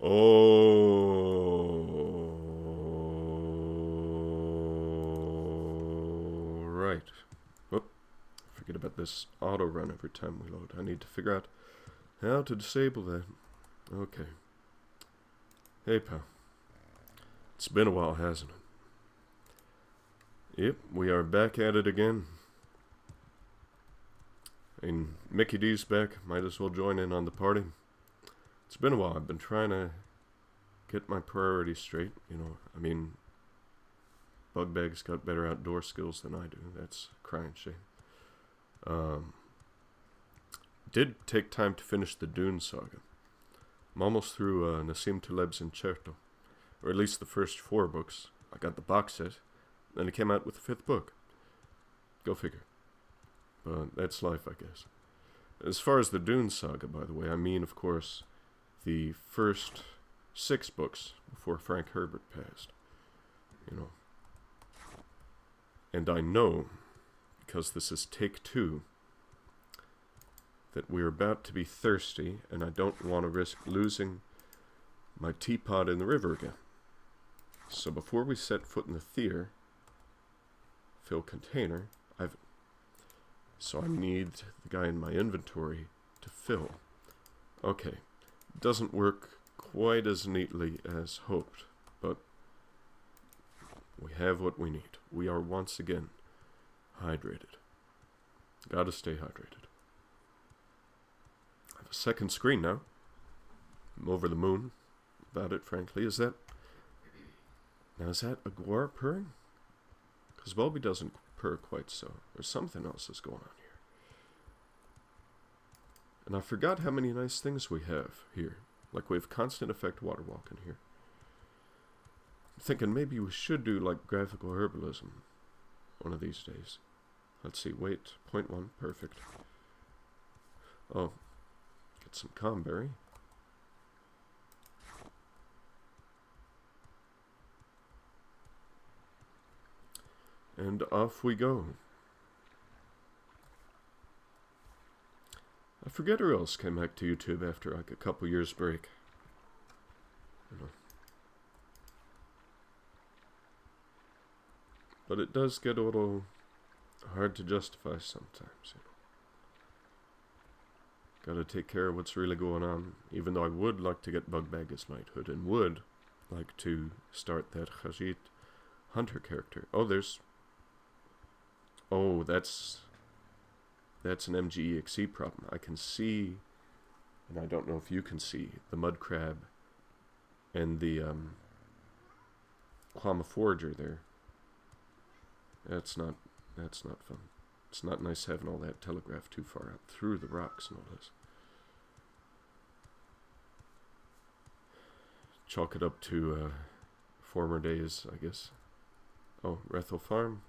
Oh, right. Whoop. Forget about this auto run every time we load. I need to figure out how to disable that. Okay. Hey, pal. It's been a while, hasn't it? Yep, we are back at it again. And Mickey D's back. Might as well join in on the party. It's been a while. I've been trying to get my priorities straight. You know, I mean, Bugbag's got better outdoor skills than I do. That's a crying shame. Did take time to finish the Dune saga. I'm almost through Nassim Taleb's Incerto, or at least the first 4 books. I got the box set, then it came out with the 5th book. Go figure. But that's life, I guess. As far as the Dune saga, by the way, I mean, of course, the first 6 books before Frank Herbert passed. You know. And I know, because this is take 2, that we're about to be thirsty, and I don't want to risk losing my teapot in the river again. So before we set foot in the Thirr, fill container, so I need the guy in my inventory to fill. Okay, doesn't work quite as neatly as hoped, but we have what we need. We are once again hydrated. Gotta stay hydrated. I have a second screen now. I'm over the moon about it, frankly. Is that a Guar purring? Because Bulby doesn't purr quite so. There's something else that's going on here. And I forgot how many nice things we have here. Like we have constant effect water walking here. I'm thinking maybe we should do like graphical herbalism one of these days. Let's see, wait, 0.1, perfect. Oh, get some comberry. And off we go. I forget who else came back to YouTube after like a couple years break. You know. But it does get a little hard to justify sometimes, you know. Gotta take care of what's really going on, even though I would like to get Bugbag as knighthood, and would like to start that Khajit hunter character. Oh, there's... Oh, that's an MGEXE problem. I can see, and I don't know if you can see, the mud crab and the Quama Forager there. That's not fun. It's not nice having all that telegraphed too far out through the rocks and all this. Chalk it up to former days, I guess. Oh, Rethel Farm.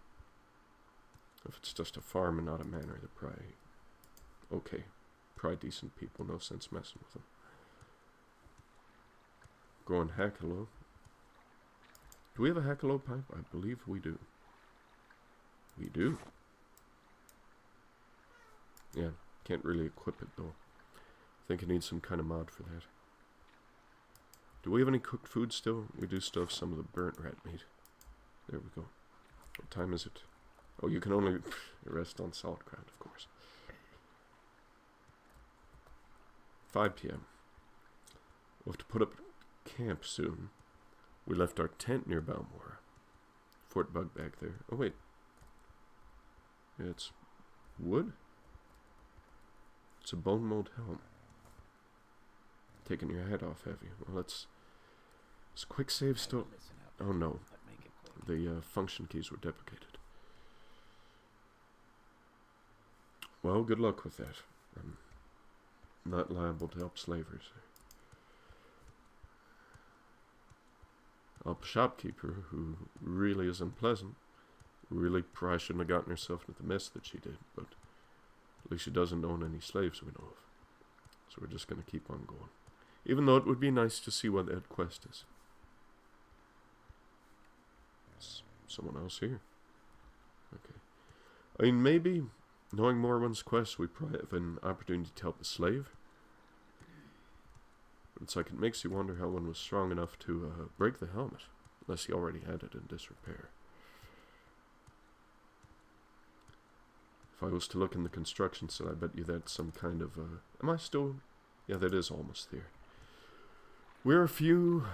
If it's just a farm and not a manor, they're probably okay. Probably decent people, no sense messing with them. Growing Hackalo. Do we have a Hackalo pipe? I believe we do. We do. Yeah, can't really equip it though. I think it needs some kind of mod for that. Do we have any cooked food still? We do still have some of the burnt rat meat. There we go. What time is it? Oh, you can only rest on solid ground, of course. 5 p.m. We'll have to put up camp soon. We left our tent near Balmora. Fort Bugbag there. Oh, wait. Yeah, it's wood? It's a bone mold helm. Taking your head off, have you? Well, let's... Is quick save still... Oh, no. The function keys were deprecated. Well, good luck with that. I'm not liable to help slavers. A shopkeeper who really is unpleasant. Really probably shouldn't have gotten herself into the mess that she did, but at least she doesn't own any slaves we know of. So we're just going to keep on going. Even though it would be nice to see what that quest is. There's someone else here. Okay. I mean, maybe... Knowing Morrowind's quest, we probably have an opportunity to help a slave. It's like it makes you wonder how one was strong enough to break the helmet, unless he already had it in disrepair. If I was to look in the construction set, I bet you that's some kind of, am I still, yeah, that is Almas Thirr. We're a few,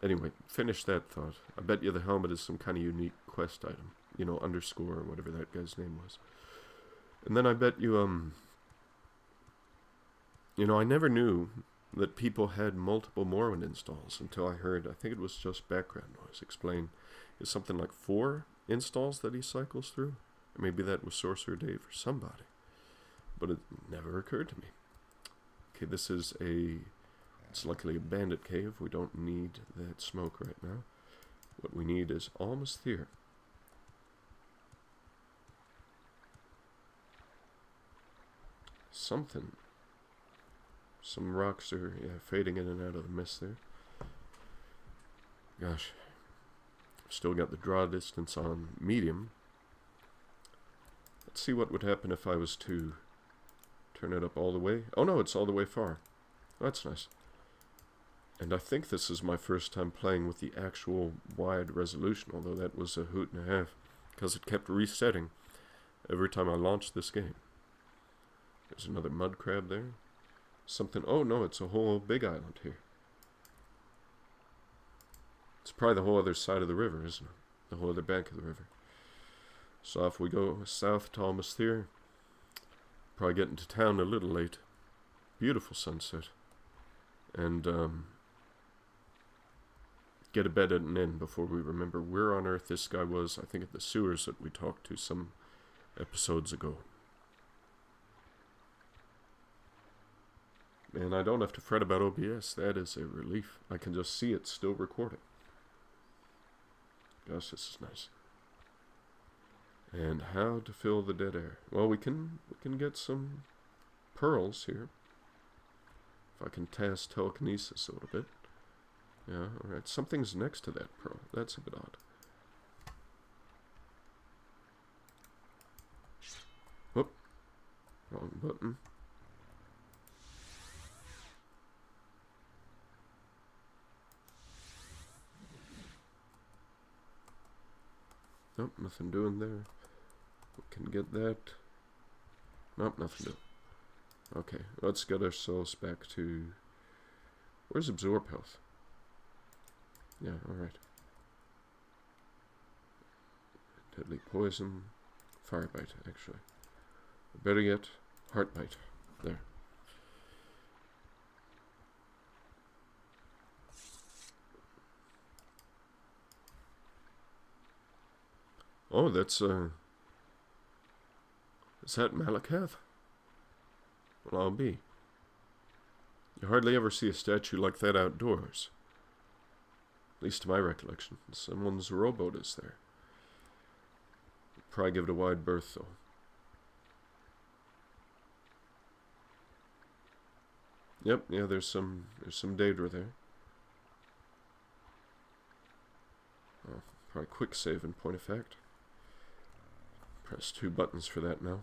anyway, finish that thought. I bet you the helmet is some kind of unique quest item, you know, underscore or whatever that guy's name was. And then I bet you, you know, I never knew that people had multiple Morrowind installs until I heard, I think it was just background noise, explain, it's something like 4 installs that he cycles through. Or maybe that was Sorcerer Dave or somebody. But it never occurred to me. Okay, this is it's luckily a bandit cave. We don't need that smoke right now. What we need is Almas Thirr. Something. Some rocks are, yeah, fading in and out of the mist there. Gosh. Still got the draw distance on medium. Let's see what would happen if I was to turn it up all the way. Oh no, it's all the way far. That's nice. And I think this is my first time playing with the actual wide resolution, although that was a hoot and a half, because it kept resetting every time I launched this game. There's another mud crab there. Something, oh no, it's a whole big island here. It's probably the whole other side of the river, isn't it? The whole other bank of the river. So off we go south to Almas Thirr. Probably getting to town a little late. Beautiful sunset. And get a bed at an inn before we remember where on earth this guy was. I think at the sewers that we talked to some episodes ago. And I don't have to fret about OBS. That is a relief. I can just see it still recording. Gosh, this is nice. And how to fill the dead air. Well, we can get some pearls here. If I can task telekinesis a little bit. Yeah, alright. Something's next to that pearl. That's a bit odd. Whoop. Wrong button. Nope, nothing doing there. We can get that. Nope, nothing doing. Okay, let's get ourselves back to... Where's Absorb Health? Yeah, alright. Deadly Poison. Firebite, actually. Better yet, Heartbite. There. Oh, that's, is that Malakath? Well, I'll be. You hardly ever see a statue like that outdoors. At least to my recollection. Someone's rowboat is there. Probably give it a wide berth, though. Yep, yeah, there's some Daedra there. Oh, probably quick save in point of fact. Press 2 buttons for that now.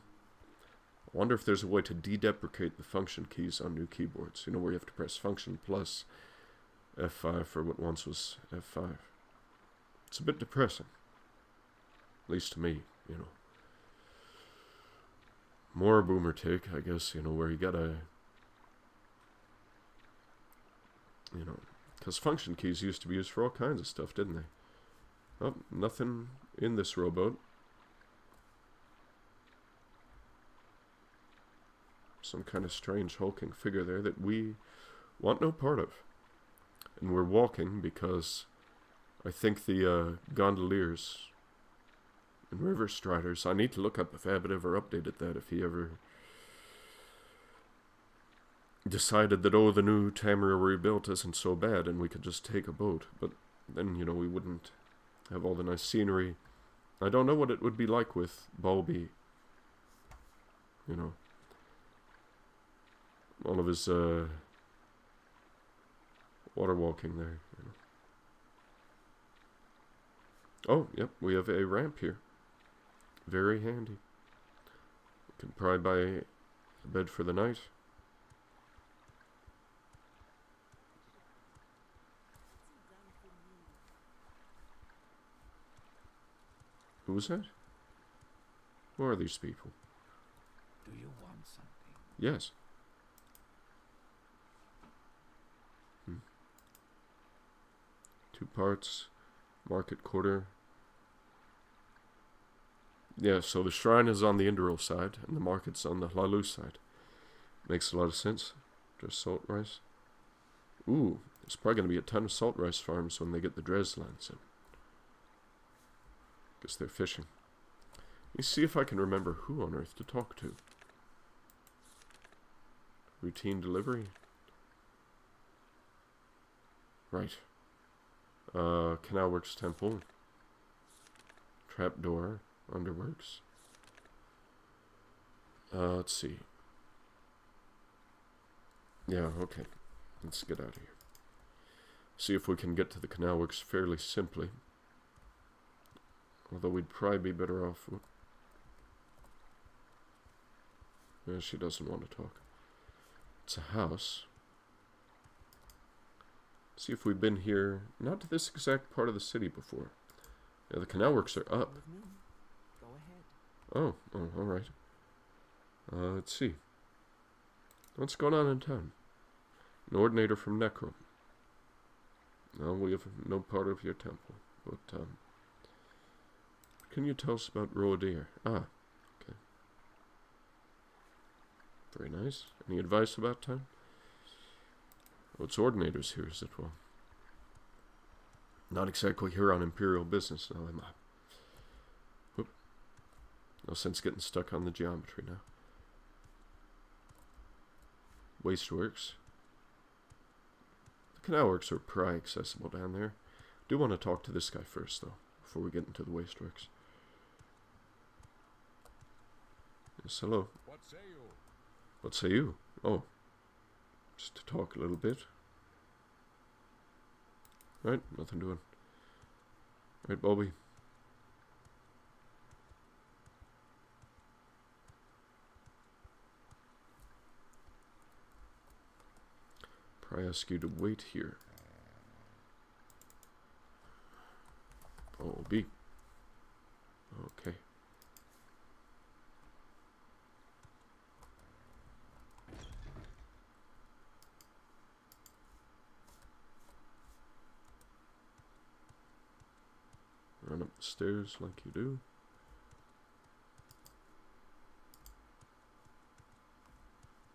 I wonder if there's a way to de-deprecate the function keys on new keyboards. You know, where you have to press function plus F5 for what once was F5. It's a bit depressing. At least to me, you know. More boomer take, I guess, you know, where you gotta... You know, because function keys used to be used for all kinds of stuff, didn't they? Oh, nothing in this rowboat. Some kind of strange hulking figure there that we want no part of. And we're walking because I think the Gondoliers and River Striders, I need to look up if Abot ever updated that, if he ever decided that, oh, the new Tamriel rebuilt isn't so bad and we could just take a boat. But then, you know, we wouldn't have all the nice scenery. I don't know what it would be like with Balby, you know. All of his water walking there. You know. Oh, yep, we have a ramp here. Very handy. We can probably buy a bed for the night. Who was that? Who are these people? Do you want something? Yes. Two parts. Market quarter. Yeah, so the shrine is on the Indoril side, and the market's on the Hlaalu side. Makes a lot of sense. Just salt rice. Ooh, there's probably going to be a ton of salt rice farms when they get the Dres lands in. Guess they're fishing. Let me see if I can remember who on earth to talk to. Routine delivery. Right. Canal Works Temple. Trapdoor. Underworks. Let's see. Yeah, okay. Let's get out of here. See if we can get to the Canal Works fairly simply. Although we'd probably be better off. Yeah, she doesn't want to talk. It's a house. See if we've been here, not to this exact part of the city before. Yeah, the Canal Works are up. Go ahead. Oh, alright. Let's see. What's going on in town? An ordinator from Necro. No, we have no part of your temple. But, what can you tell us about Roadir? Ah, okay. Very nice. Any advice about town? Oh, it's ordinators here, is it? Well, not exactly here on Imperial business now, am I? Whoop. No sense getting stuck on the geometry now. Wasteworks. The Canal Works are pretty accessible down there. Do want to talk to this guy first, though, before we get into the Wasteworks. Yes, hello. What say you? What say you? Oh, just to talk a little bit. Right, nothing doing. Right, Bobby. Probably ask you to wait here. OAAB. Okay. Run up the stairs like you do.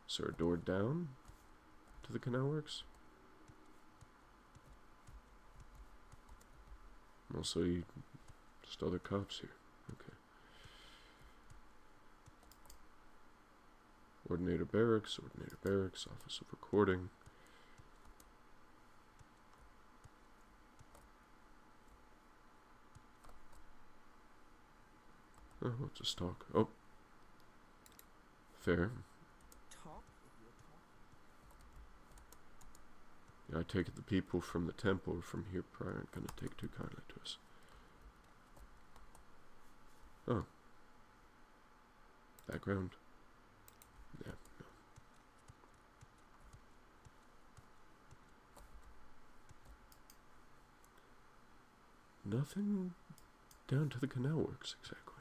Is there a door down to the Canal Works? Mostly just other cops here. Okay. Ordinator Barracks, Office of Recording. Oh, we'll just talk. Oh. Fair. Talk if you're talking. Yeah, I take it the people from the temple or from here probably aren't going to take too kindly to us. Oh. Background. Yeah, no. Nothing down to the Canal Works exactly.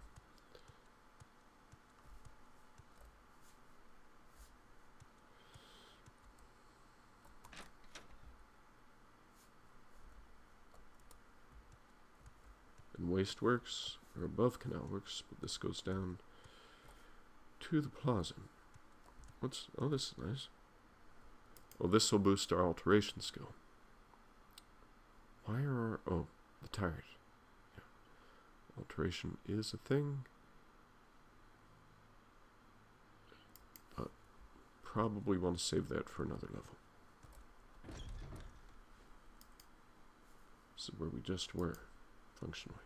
And Wasteworks are above Canal Works, but this goes down to the plaza. What's... oh, this is nice. Oh, this will boost our alteration skill. Why are our... oh, the tires. Yeah. Alteration is a thing. But probably want to save that for another level. This is where we just were, functionally.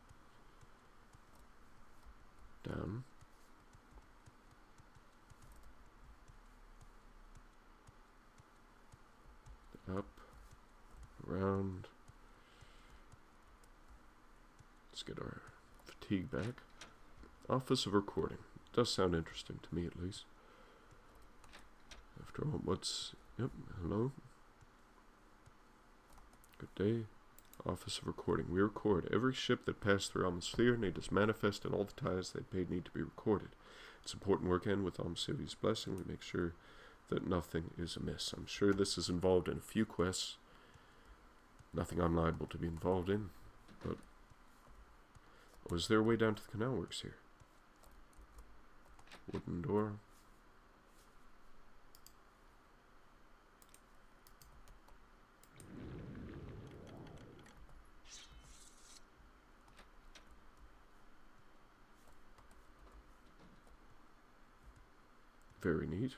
Down. Up. Around. Let's get our fatigue back. Office of Recording. Does sound interesting to me, at least. After all, what's... yep, hello. Good day. Office of Recording. We record. Every ship that passed through Almas Thirr need is manifest, and all the ties they paid need to be recorded. It's important work, and with Almas Thirr's blessing, we make sure that nothing is amiss. I'm sure this is involved in a few quests. Nothing I'm liable to be involved in, but... Was there a way down to the canal works here? Wooden door. Very neat.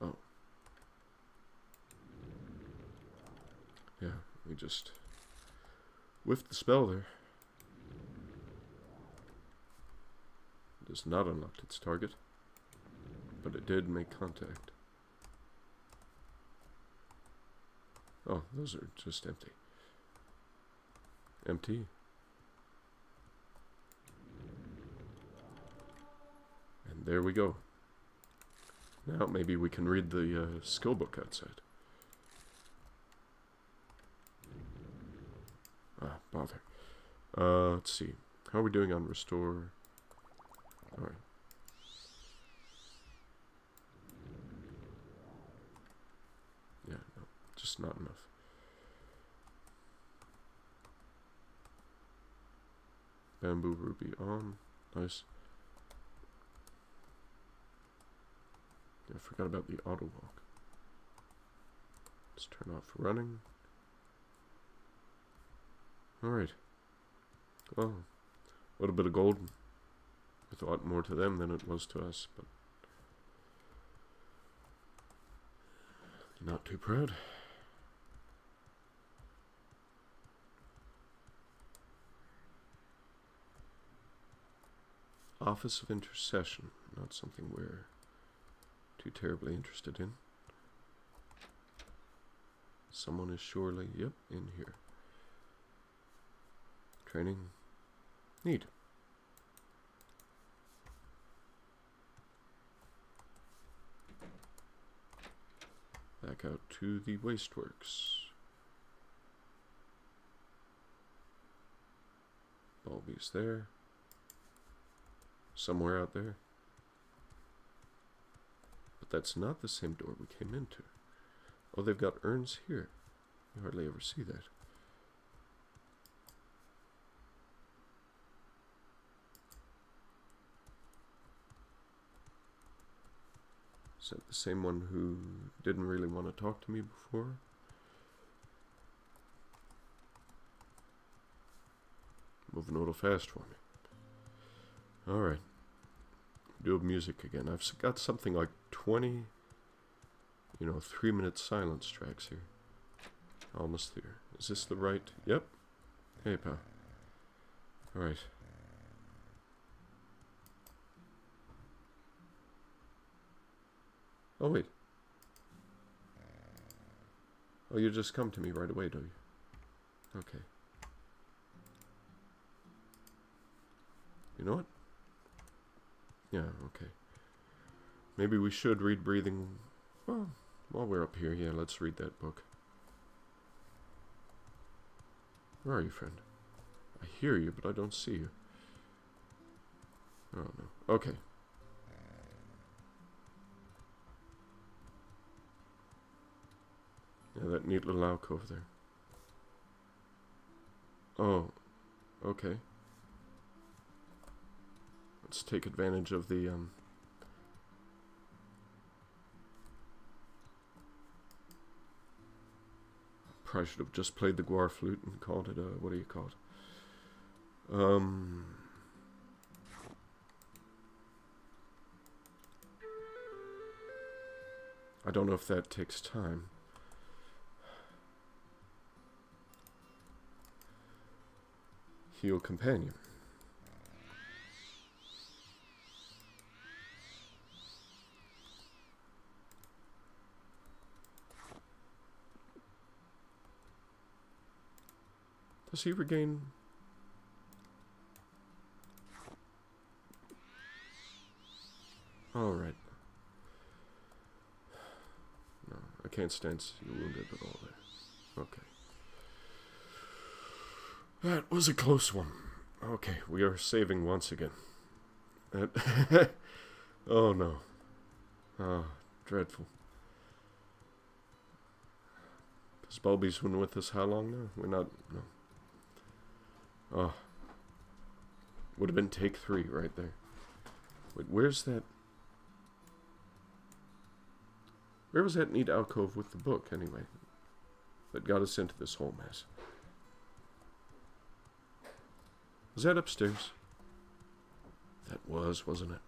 Oh. Yeah, we just whiffed the spell there. It does not unlock its target, but it did make contact. Oh, those are just empty. Empty. And there we go. Now maybe we can read the skill book outside. Ah, bother. Let's see. How are we doing on restore? Alright. Yeah, no. Just not enough. Bamboo ruby on. Nice. Yeah, I forgot about the auto walk. Let's turn off running. Alright. Well, a little bit of gold. With a lot more to them than it was to us, but not too proud. Office of Intercession. Not something we're too terribly interested in. Someone is surely, yep, in here. Training. Neat. Back out to the wasteworks. Bulby's there. Somewhere out there. But that's not the same door we came into. Oh, they've got urns here. You hardly ever see that. Is that the same one who didn't really want to talk to me before? Moving a little fast for me. Alright. Do music again. I've got something like 20, 3-minute silence tracks here. Almas Thirr. Is this the right? Yep. Hey, pal. Alright. Oh, wait. Oh, you just come to me right away, do you? Okay. You know what? Yeah, okay. Maybe we should read Breathing... Well, while we're up here, yeah, let's read that book. Where are you, friend? I hear you, but I don't see you. Oh, no. Okay. Yeah, that neat little alcove there. Oh, okay. Let's take advantage of the, probably should have just played the Guar flute and called it, what do you call it? I don't know if that takes time. Heal companion. Does he regain Alright. No, I can't stand to see you wounded at all there. Okay. That was a close one. Okay, we are saving once again. Oh no. Oh, dreadful. Has Bulby's been with us how long now? We're not... No. Oh. Would have been take 3 right there. Wait, where's that... Where was that neat alcove with the book, anyway? That got us into this whole mess. Was that upstairs? That was, wasn't it?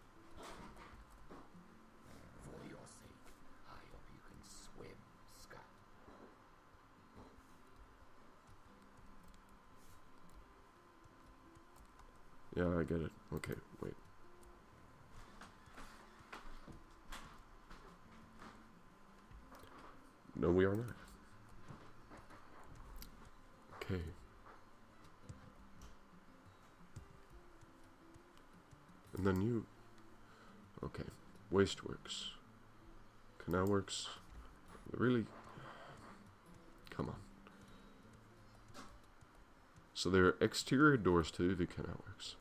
For your sake, I hope you can swim, Scott. Yeah, I get it. Okay, wait. No, we are not. Okay. And then you... Okay. Wasteworks. Canal Works. Really? Come on. So there are exterior doors to the Canal Works.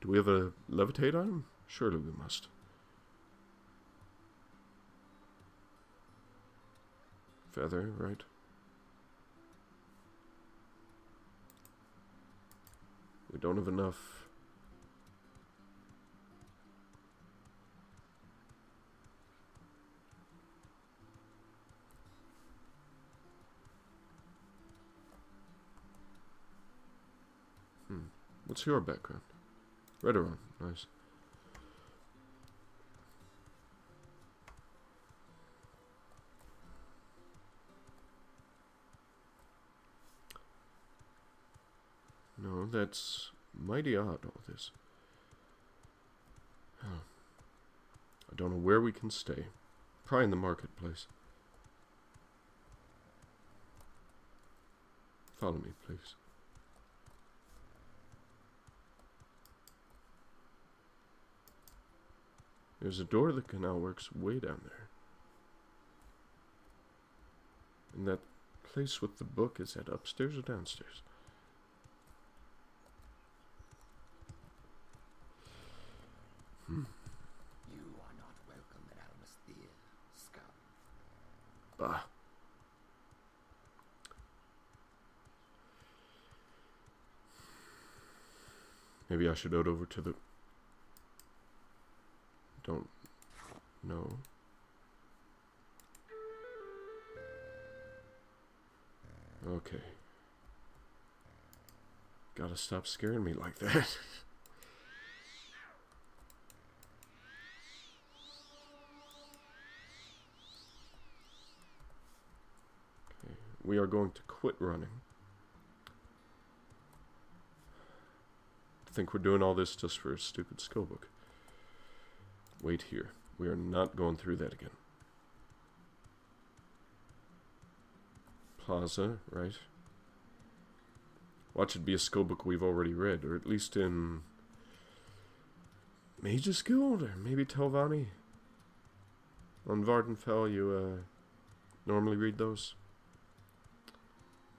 Do we have a levitate item? Surely we must. Feather, right? We don't have enough. What's your background? Redoron, nice. No, that's mighty odd, all this. Oh. I don't know where we can stay. Probably in the marketplace. Follow me, please. There's a door that Canal Works way down there. And that place with the book, is that upstairs or downstairs? You are not welcome at Almas Thirr, scum. Bah. Maybe I should head over to the... Don't know. Okay. Gotta stop scaring me like that. Okay. We are going to quit running. I think we're doing all this just for a stupid skill book. Wait here. We are not going through that again. Plaza, right? Watch it be a skill book we've already read, or at least in Mage's Guild, or maybe Telvanni. On Vvardenfell, you normally read those?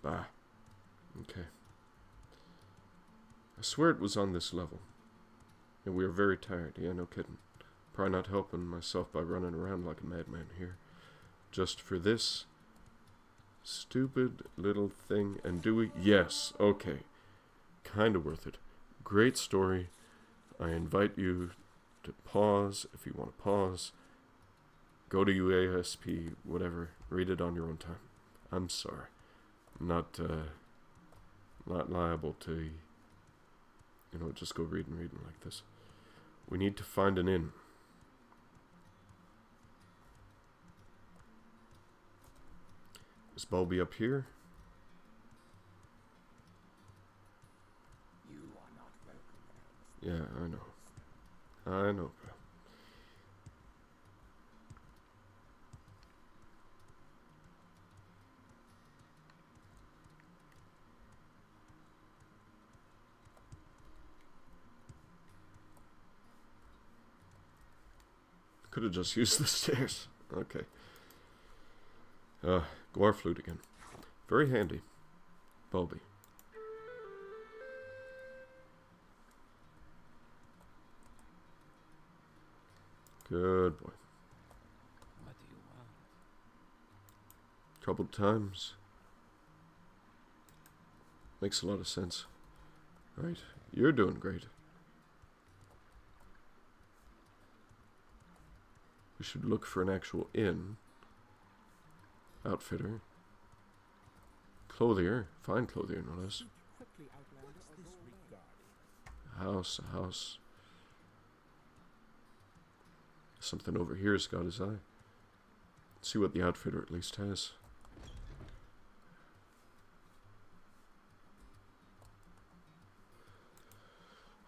Bah. Okay. I swear it was on this level. And we are very tired, yeah, no kidding. Probably not helping myself by running around like a madman here. Just for this stupid little thing. And do we? Yes, okay. Kind of worth it. Great story. I invite you to pause if you want to pause. Go to UASP, whatever. Read it on your own time. I'm sorry. I'm not liable to, you know, just go reading like this. We need to find an inn. Is Bulby up here? You are not welcome at Almas Thirr. Yeah, I know. I know, bro. Could have just used the stairs. Okay. Guar flute again. Very handy. Bulby. Good boy. What do you want? Troubled times. Makes a lot of sense. Right. You're doing great. We should look for an actual inn. Outfitter. Clothier. Fine clothier, no less. A house. Something over here has got his eye. Let's see what the outfitter at least has.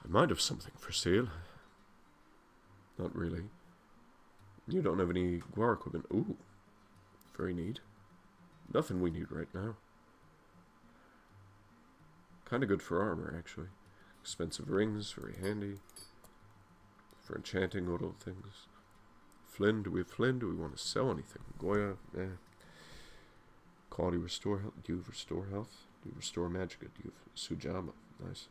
I might have something for sale. Not really. You don't have any Guar equipment. Ooh. Very neat. Nothing we need right now. Kind of good for armor, actually. Expensive rings, very handy. For enchanting little things. Flynn, do we have Flynn? Do we want to sell anything? Goya, eh. Quality restore health. Do you restore health? Do you restore magic? Do you have Sujama? Nice.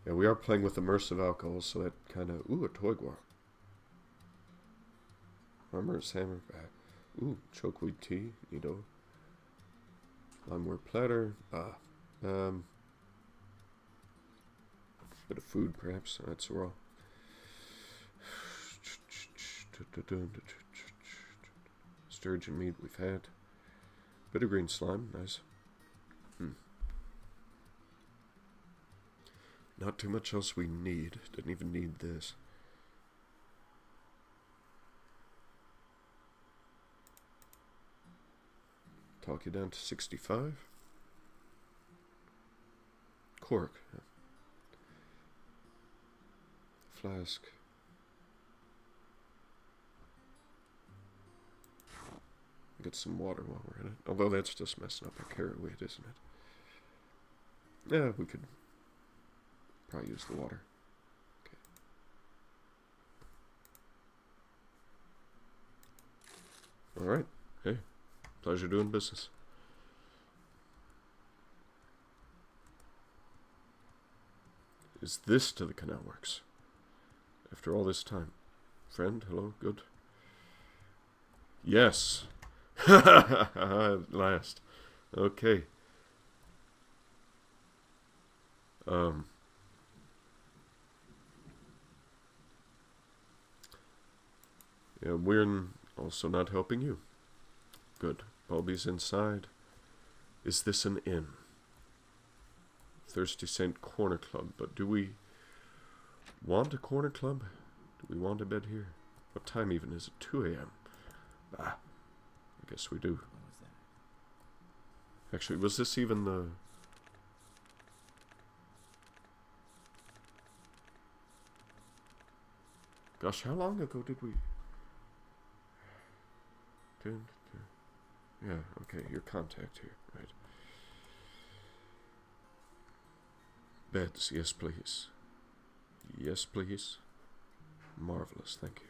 Yeah, we are playing with immersive alcohol, so that kind of... Ooh, a toy Guar. Armor's hammer. Ooh, chokeweed tea. Neato. Limeware platter. Bit of food, perhaps. That's raw. Sturgeon meat we've had. Bit of green slime. Nice. Not too much else we need. Didn't even need this. Talk you down to 65. Cork. Yeah. Flask. Get some water while we're in it. Although that's just messing up our carrot weight, isn't it? Yeah, we could probably use the water. Okay. Alright. Hey. Pleasure doing business. Is this to the canal works? After all this time. Friend, hello, good. Yes. At last. Okay. Yeah, we're also not helping you. Good. Bulby's inside. Is this an inn? Thirsty Saint Corner Club, but do we want a corner club? Do we want a bed here? What time even is it? 2 a.m. Ah, I guess we do. What was that? Actually, was this even the... Gosh, how long ago did we... Yeah, okay, your contact here, right. Beds, yes please. Yes please. Marvelous, thank you.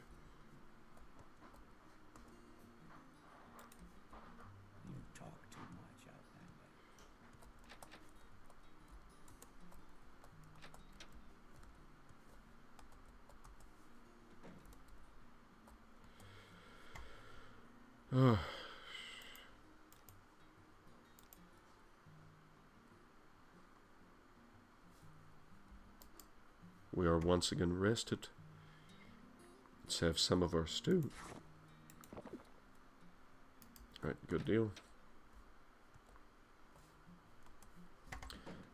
You talk too much out that way. We are once again rested. Let's have some of our stew. Alright, good deal.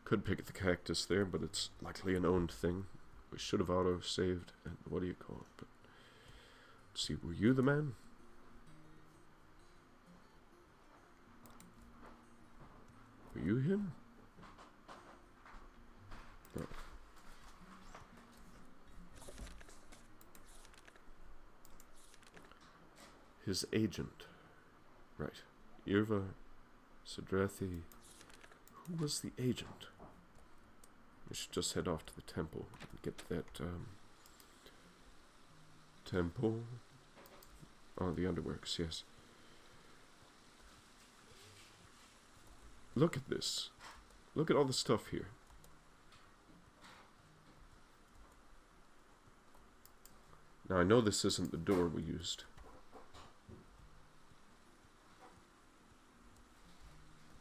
Could pick the cactus there, but it's likely an owned thing. We should have auto-saved, and what do you call it? But let's see, were you the man? Were you him? No. His agent. Right. Irva Sadrathi. Who was the agent? We should just head off to the temple and get to that, temple. Oh, the underworks, yes. Look at this. Look at all the stuff here. Now, I know this isn't the door we used.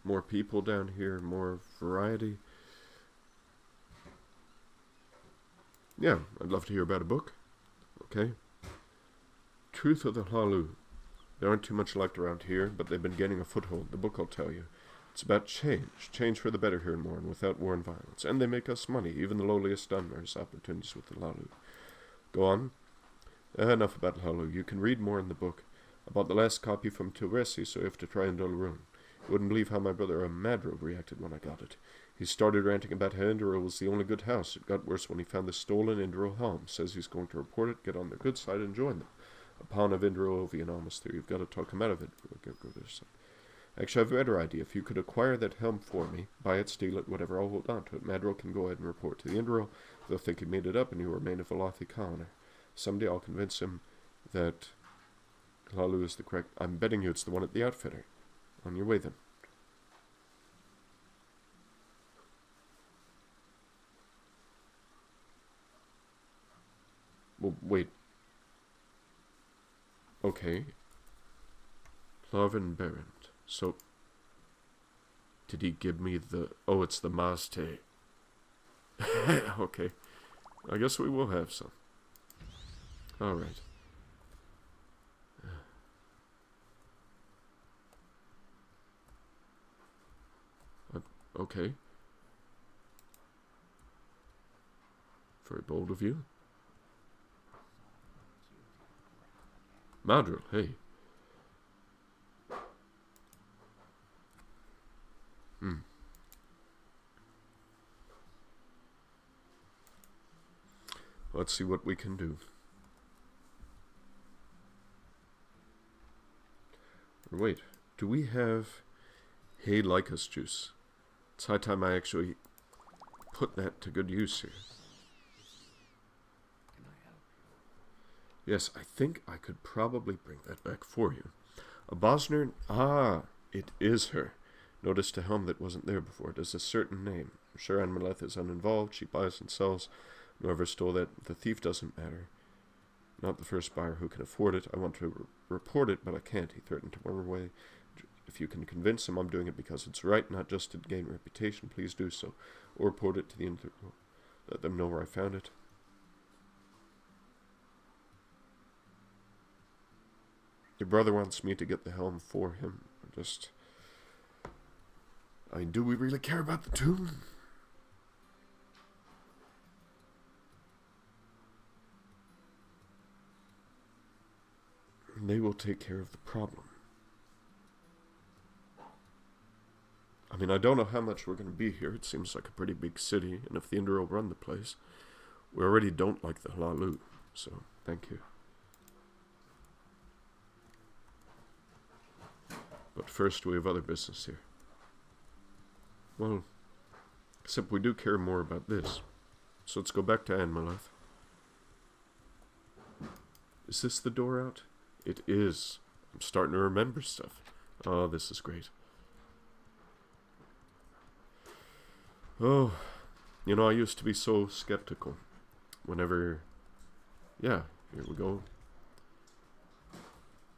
More people down here, more variety. Yeah, I'd love to hear about a book. Okay. Truth of the Hlaalu. They aren't too much liked around here, but they've been gaining a foothold. The book will tell you. It's about change. Change for the better here in Morrowind, without war and violence. And they make us money. Even the lowliest Dwemer opportunities with the Hlaalu. Go on. Enough about Hlaalu. You can read more in the book. I bought the last copy from Purists, so you have to try and Rune. You wouldn't believe how my brother Madro reacted when I got it. He started ranting about how Indra was the only good house. It got worse when he found the stolen Indra helm. Says he's going to report it, get on their good side, and join them. A pawn of Indra Ovi and Almas Thirr. You've got to talk him out of it. Actually, I've a better idea. If you could acquire that helm for me, buy it, steal it, whatever, I'll hold on to it. Madro can go ahead and report to the Indra. They'll think you made it up and you remain a Velothi colony. Someday I'll convince him that Hlaalu is the correct... I'm betting you it's the one at the outfitter. On your way, then. Well, wait. Okay. Larvin Berend. So, did he give me the... Oh, it's the Maste. Okay. I guess we will have some. Alright. Okay. Very bold of you. Madril, hey. Let's see what we can do. Or wait, do we have hay lycus juice? It's high time I actually put that to good use here. Can I help you? Yes, I think I could probably bring that back for you. A Bosner... Ah, it is her. Noticed a helm that wasn't there before. It has a certain name. I'm sure Anmaleth is uninvolved. She buys and sells. Whoever stole that, the thief doesn't matter. Not the first buyer who can afford it. I want to report it, but I can't. He threatened to run away. If you can convince him I'm doing it because it's right, not just to gain reputation, please do so. Or report it to the Interpol. Let them know where I found it. Your brother wants me to get the helm for him. I mean, do we really care about the tomb? They will take care of the problem. I mean, I don't know how much we're going to be here. It seems like a pretty big city, and if the Indra will run the place, we already don't like the Hlaalu, so thank you. But first, we have other business here. Well, except we do care more about this. So let's go back to Anmaleth. Is this the door out? It is. I'm starting to remember stuff. Oh, this is great. Oh, you know, I used to be so skeptical whenever, yeah, here we go.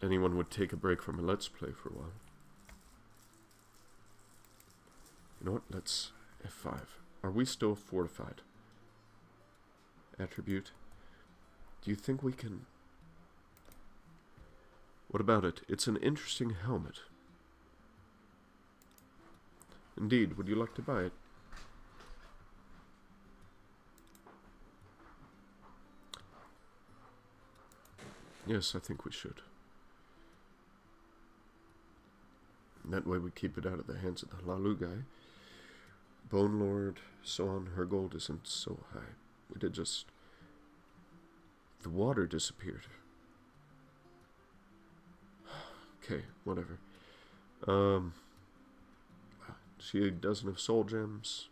Anyone would take a break from a Let's Play for a while. You know what, let's F5. Are we still fortified? Attribute. Do you think we can... What about it? It's an interesting helmet. Indeed, would you like to buy it? Yes, I think we should. That way we keep it out of the hands of the Hlaalu guy. Bone Lord, so on, her gold isn't so high. We did just... The water disappeared. Okay, whatever. She doesn't have soul gems.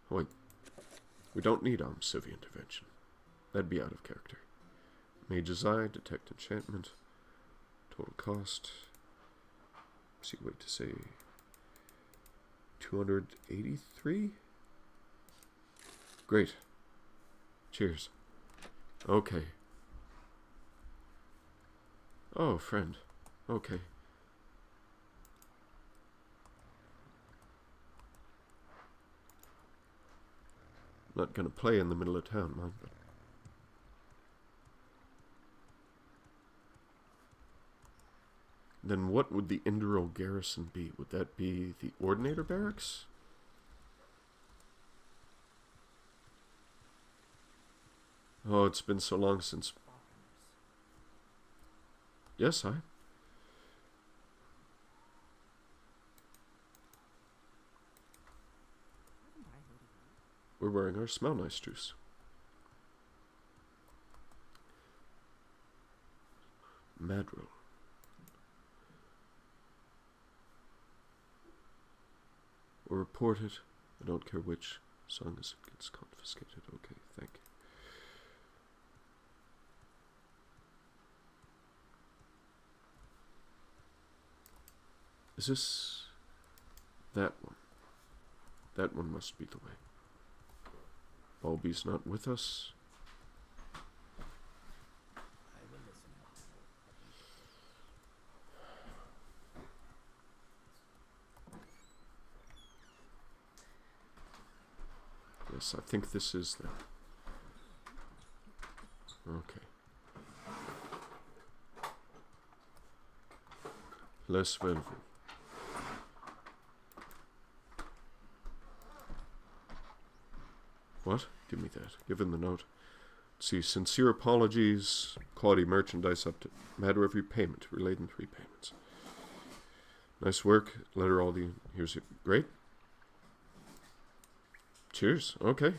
Wait. We don't need civic intervention. That'd be out of character. Mage's Eye, detect enchantment. Total cost. See, wait to say 283? Great. Cheers. Okay. Oh, friend. Okay. Not gonna play in the middle of town, mind, but then what would the Indral garrison be? Would that be the Ordinator barracks? Oh, it's been so long since... Yes, I... We're wearing our Smell Nice juice. Madrill. Or report it. I don't care which, as long as it gets confiscated. Okay, thank you. Is this... that one? That one must be the way. Bulby's not with us. Yes, I think this is them. Okay. Less velvet. What? Give me that. Give him the note. Let's see. Sincere apologies. Quality merchandise up to matter of repayment. Relayed in 3 payments. Nice work. Letter all the... Here's your... Great. Cheers. Okay.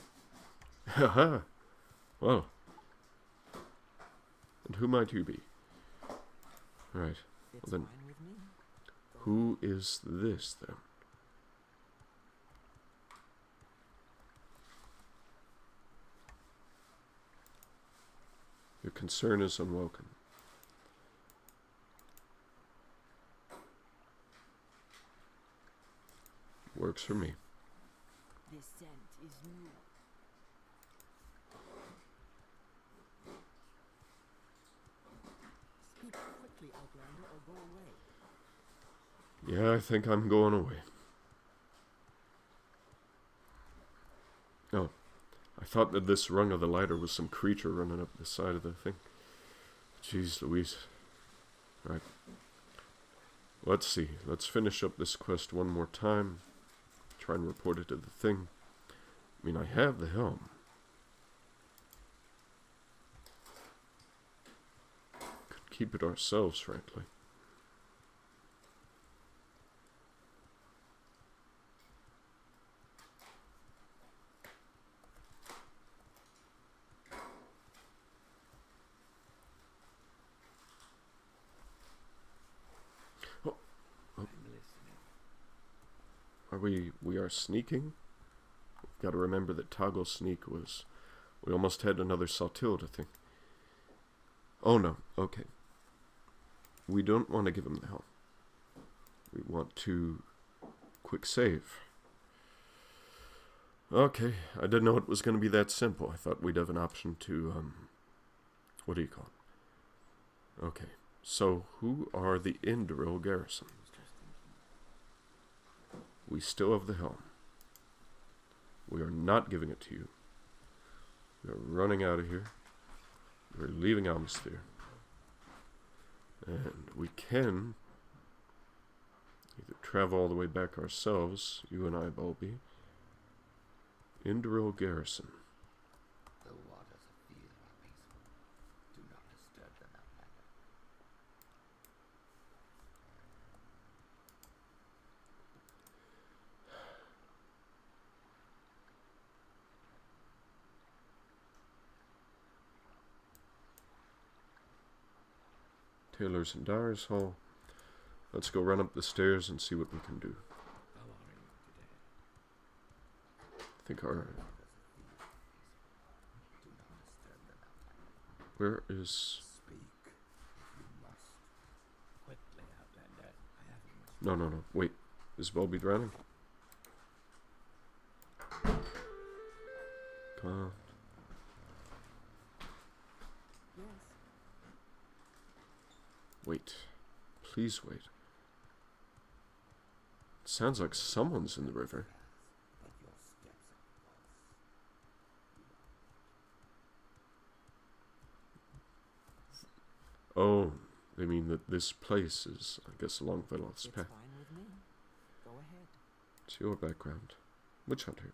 Haha. Well. And who might you be? Right. Well then, who is this then? Your concern is unwelcome. Works for me. This scent is new. Speak quickly, Outlander, or go away. Yeah, I think I'm going away. Oh. I thought that this rung of the ladder was some creature running up the side of the thing. Jeez Louise. Right. Let's see. Let's finish up this quest one more time. Try and report it to the thing. I mean, I have the helm. Could keep it ourselves, frankly. We are sneaking. We've got to remember that toggle sneak was... We almost had another Saltilda thing. Oh no, okay. We don't want to give him the helm. We want to... quick save. Okay, I didn't know it was going to be that simple. I thought we'd have an option to, what do you call it? Okay, so who are the Indral garrison? We still have the helm. We are not giving it to you. We are running out of here. We're leaving Almas Thirr. And we can either travel all the way back ourselves, you and I, Bulby. Indral garrison. The waters of Fear are peaceful. Do not disturb them, Outlander. Taylor's and Dyer's Hall. Let's go run up the stairs and see what we can do. How are you today? think our... Do not disturb them out like Where is... Speak if you must. Quickly, Outlander. I haven't much. No, no, no. Wait. Is Bobby drowning? Come on. Yes. Wait. Please wait. It sounds like someone's in the river. But your steps are false. Oh, they mean that this place is, I guess, along Veloth's It's path. fine with me. Go ahead. It's your background. Witch hunter.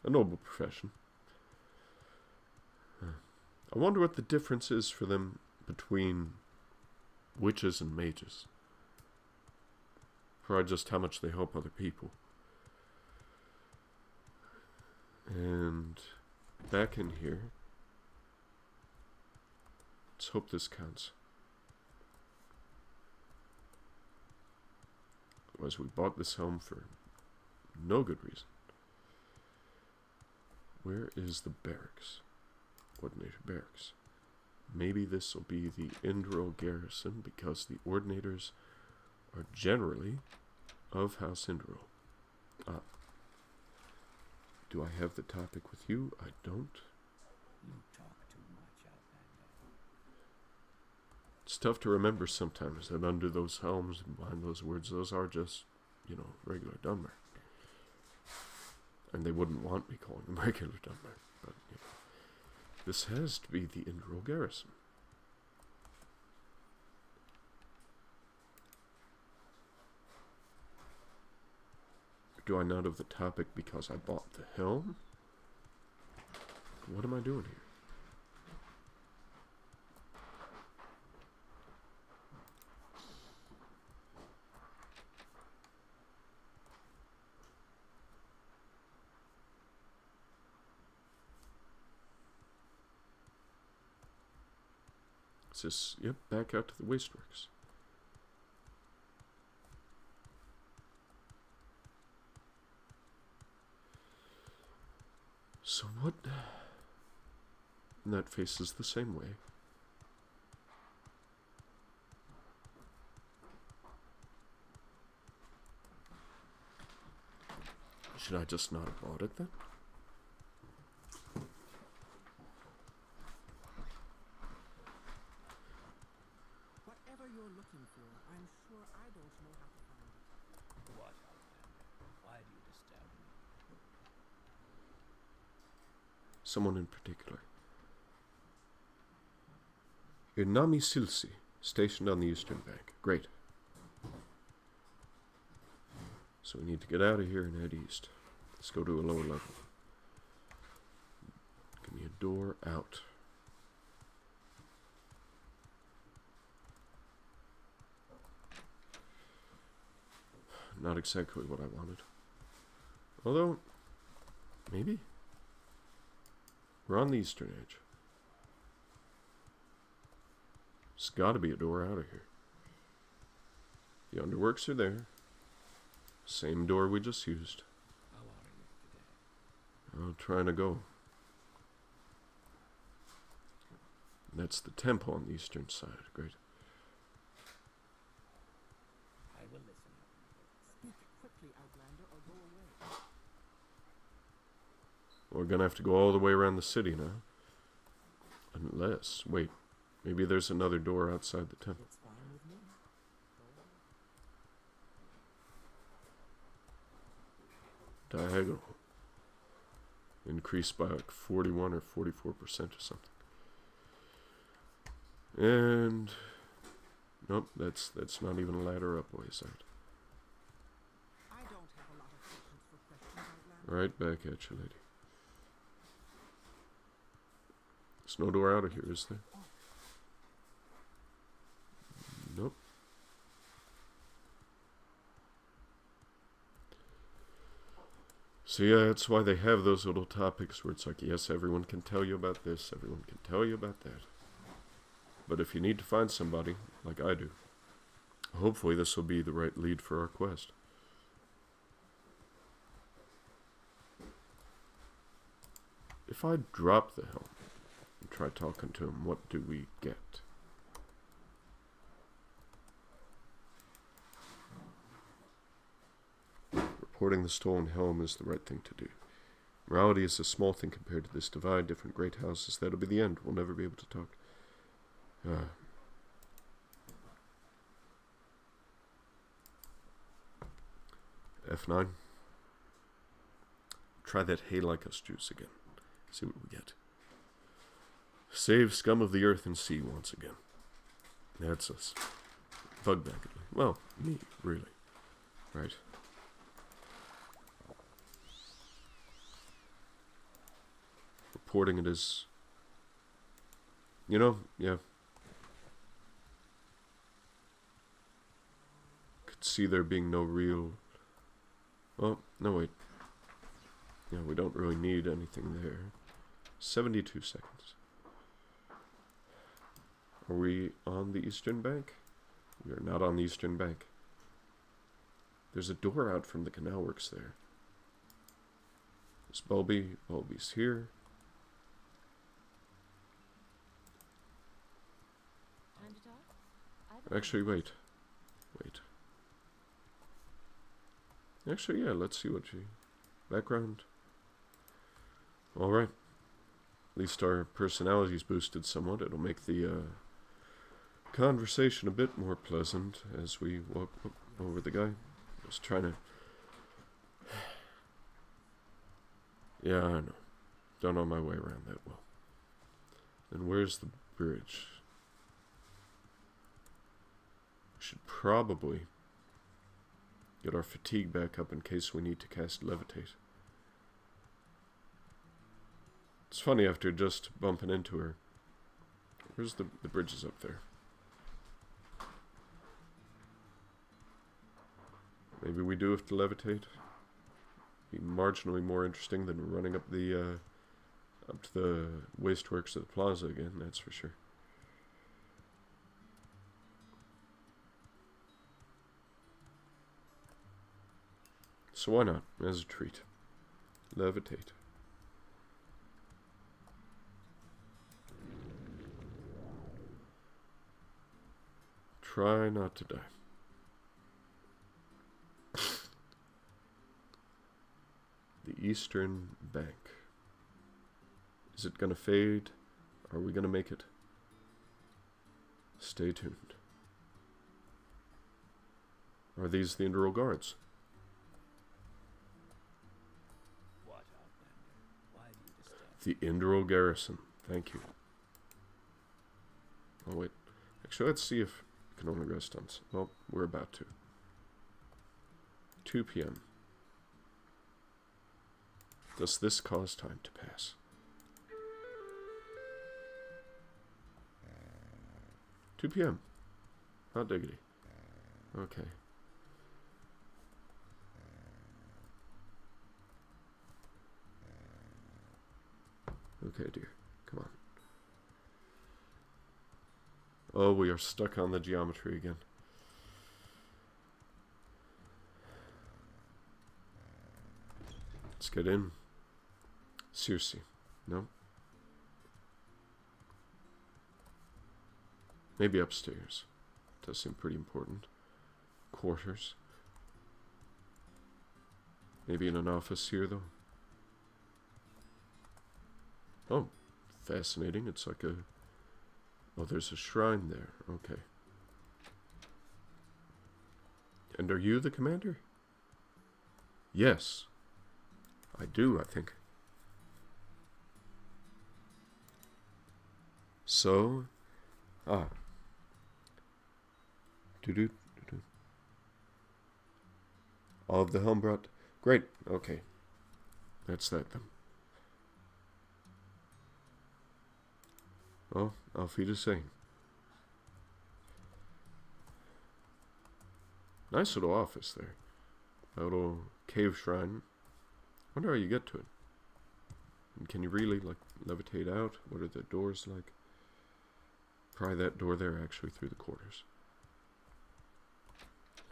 A noble profession. I wonder what the difference is for them between witches and mages. Or just how much they help other people. And back in here. Let's hope this counts. Otherwise we bought this helm for no good reason. Where is the barracks? Ordinator barracks. Maybe this will be the Indral garrison because the ordinators are generally of House Indral. Ah. Do I have the topic with you? I don't. You talk too much, Outlander. It's tough to remember sometimes that under those helms and behind those words, those are just, you know, regular Dwemer. And they wouldn't want me calling them regular Dwemer, but, you know. This has to be the Indral garrison. Do I not have the topic because I bought the helm? What am I doing here? It's just, yep, back out to the wasteworks. So what? And that faces the same way. Should I just not have bought it then? Whatever you're looking for, I'm sure I don't know how to find it. What, Outlander? Why do you disturb me? Someone in particular. Irnami Silsi, stationed on the eastern bank. Great. So we need to get out of here and head east. Let's go to a lower level. Give me a door out. Not exactly what I wanted. Although, maybe. We're on the eastern edge. There's got to be a door out of here. The underworks are there. Same door we just used. How are you today? I'm trying to go. That's the temple on the eastern side. Great. I will listen, Outlander. Speak quickly, Outlander, or go away. We're gonna have to go all the way around the city now. Unless, wait, maybe there's another door outside the temple. It's fine with me. Go ahead. Diagonal. Increased by like 41 or 44% or something. And nope, that's not even a ladder up. Ways out. I don't have a lot of patience for questions, Outlander. Right back at you, lady. There's no door out of here, is there? Nope. So yeah, that's why they have those little topics where it's like, yes, everyone can tell you about this, everyone can tell you about that. But if you need to find somebody, like I do, hopefully this will be the right lead for our quest. If I drop the helm and try talking to him, what do we get? Reporting the stolen helm is the right thing to do. Morality is a small thing compared to this divide. Different great houses. That'll be the end. We'll never be able to talk. F9. Try that Hey Like Us juice again. See what we get. Save scum of the earth and sea once again. That's us. Bugbag. Well, me, really. Right. Reporting it as... You know, yeah. Could see there being no real... Oh, no wait. Yeah, we don't really need anything there. 72 seconds. Are we on the eastern bank? We are not on the eastern bank. There's a door out from the canal works there. There's Bulby. Bulby's here. Time to talk? Actually, wait. Wait. Actually, yeah, let's see what she... Background. Alright. At least our personality's boosted somewhat. It'll make the conversation a bit more pleasant as we walk over the guy. Just trying to... Yeah, I know. Don't know my way around that well. And where's the bridge? We should probably get our fatigue back up in case we need to cast Levitate. It's funny after just bumping into her. Where's the bridges up there? Maybe we do have to levitate. Be marginally more interesting than running up the up to the wasteworks of the plaza again, that's for sure. So why not, as a treat? Levitate. Try not to die. The Eastern Bank. Is it gonna fade? Are we gonna make it? Stay tuned. Are these the Indral Guards? What outlander? Why do you disturb? The Indral Garrison. Thank you. Oh wait. Actually, let's see if we can only rest on... Well, we're about to. 2 p.m. Does this cause time to pass? – 2 p.m. Hot diggity. Okay. Okay, dear. Come on. Oh, we are stuck on the geometry again. Let's get in. Circe. No? Maybe upstairs. Does seem pretty important. Quarters. Maybe in an office here, though. Oh, fascinating. It's like a... Oh, there's a shrine there. Okay. And are you the commander? Yes. I do, I think. So... Ah. Doo-doo-doo-doo. All of the helm brought... Great, okay. That's that then. Oh, auf Wiedersehen. Nice little office there. A little cave shrine. Wonder how you get to it. And can you really, like, levitate out? What are the doors like? Pry that door there, actually, through the quarters.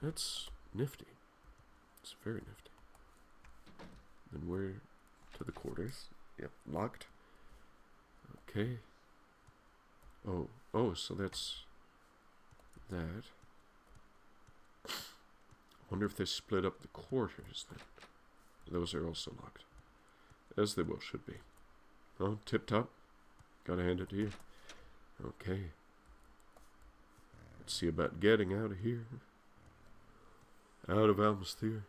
That's nifty. It's very nifty. Then we're to the quarters. Yep, locked. Okay. Oh, so that's that. Wonder if they split up the quarters then. Those are also locked. As they will should be. Oh, tip top. Gotta hand it to you. Okay. Let's see about getting out of here. Out of Almas Thirr.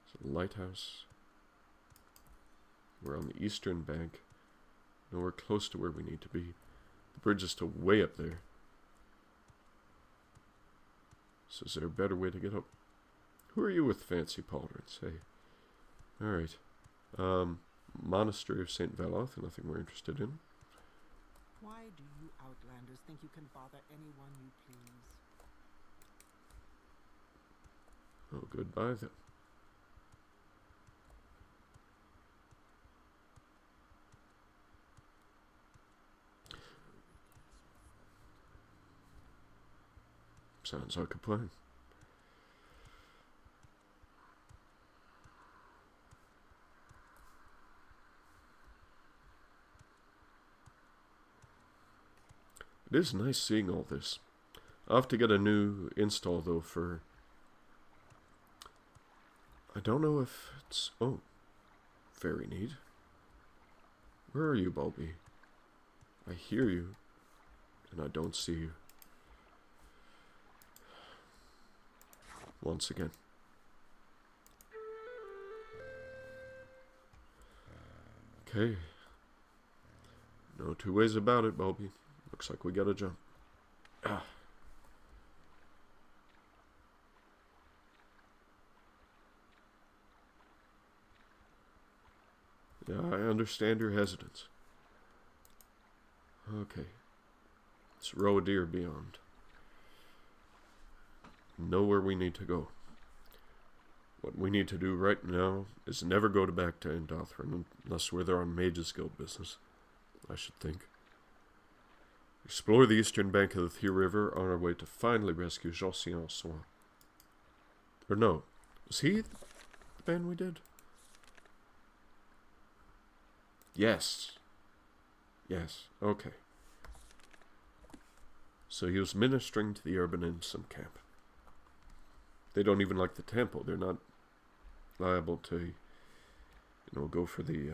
It's a lighthouse. We're on the eastern bank. Nowhere close to where we need to be. The bridge is still way up there. So is there a better way to get up? Who are you with fancy pauldrons? Hey. Alright. Monastery of St. Veloth, nothing we're interested in. Why do you outlanders think you can bother anyone you please? Oh, goodbye then. Sounds like a plan. It is nice seeing all this. I'll have to get a new install though for... I don't know if it's... Oh. Very neat. Where are you, Bulby? I hear you, and I don't see you. Once again. Okay. No two ways about it, Bulby. Looks like we gotta jump. Ah. Yeah, I understand your hesitance. Okay. It's row of deer beyond. Know where we need to go. What we need to do right now is never go back to Endothrin unless we're there on Mage's Guild business, I should think. Explore the eastern bank of the Thirr River on our way to finally rescue Josian Soin. Or no, was he the man we did? Yes. Yes, okay. So he was ministering to the urban in some camp. They don't even like the temple. They're not liable to, you know, go for the,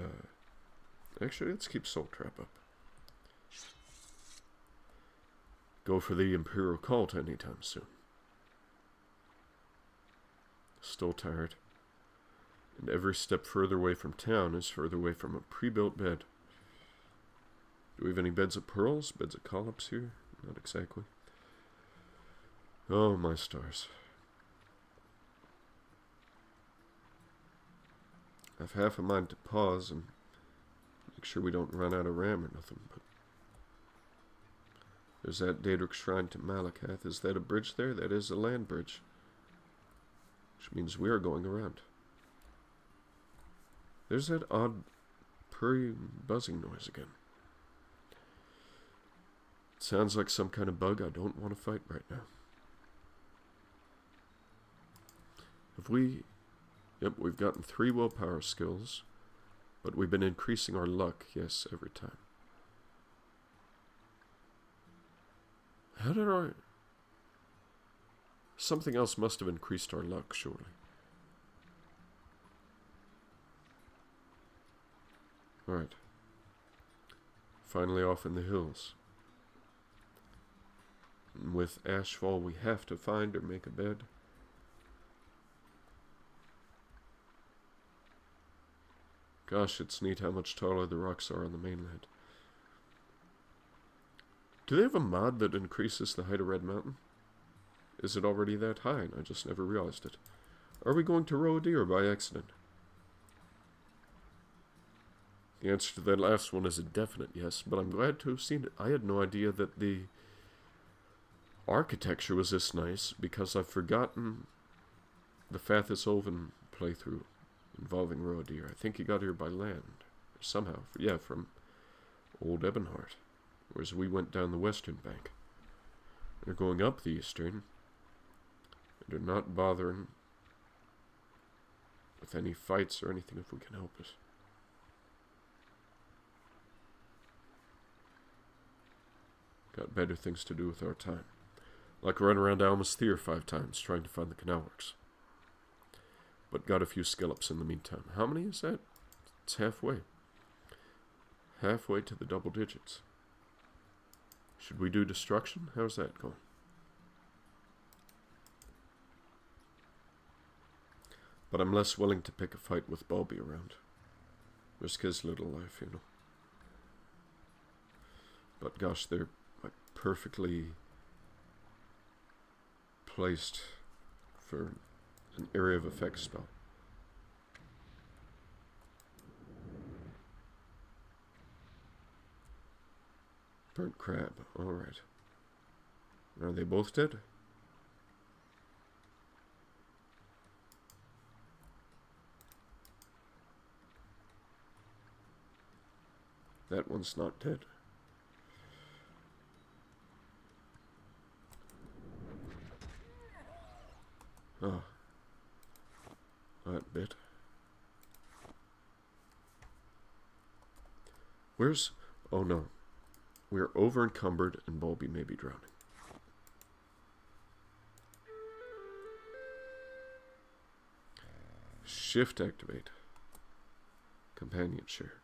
actually, let's keep Soul Trap up. Go for the Imperial cult anytime soon. Still tired. And every step further away from town is further away from a pre-built bed. Do we have any beds of pearls? Beds of collops here? Not exactly. Oh, my stars. I've half a mind to pause and make sure we don't run out of RAM or nothing, but... There's that Daedric Shrine to Malakath. Is that a bridge there? That is a land bridge. Which means we are going around. There's that odd purring buzzing noise again. It sounds like some kind of bug I don't want to fight right now. Have we... Yep, we've gotten 3 willpower skills, but we've been increasing our luck, yes, every time. How did our... Something else must have increased our luck, surely. Alright. Finally off in the hills. And with Ashfall we have to find or make a bed. Gosh, it's neat how much taller the rocks are on the mainland. Do they have a mod that increases the height of Red Mountain? Is it already that high and I just never realized it? Are we going to row a deer by accident? The answer to that last one is a definite yes, but I'm glad to have seen it. I had no idea that the architecture was this nice because I've forgotten the Fathus Oven playthrough involving row a deer. I think he got here by land. Or somehow. Yeah, from Old Ebonheart. Whereas we went down the western bank. They're going up the eastern. And they're not bothering with any fights or anything if we can help it. Got better things to do with our time. Like run around Almas Thirr 5 times trying to find the canal works. But got a few skill ups in the meantime. How many is that? It's halfway. Halfway to the double digits. Should we do destruction? How's that going? But I'm less willing to pick a fight with Bulby around. Risk his little life, you know. But gosh, they're like perfectly placed for an area of effect spell. Burnt crab, alright. Are they both dead? That one's not dead. Oh. That bit. Where's... Oh no. We're over encumbered and Bulby may be drowning. Shift activate. Companion share.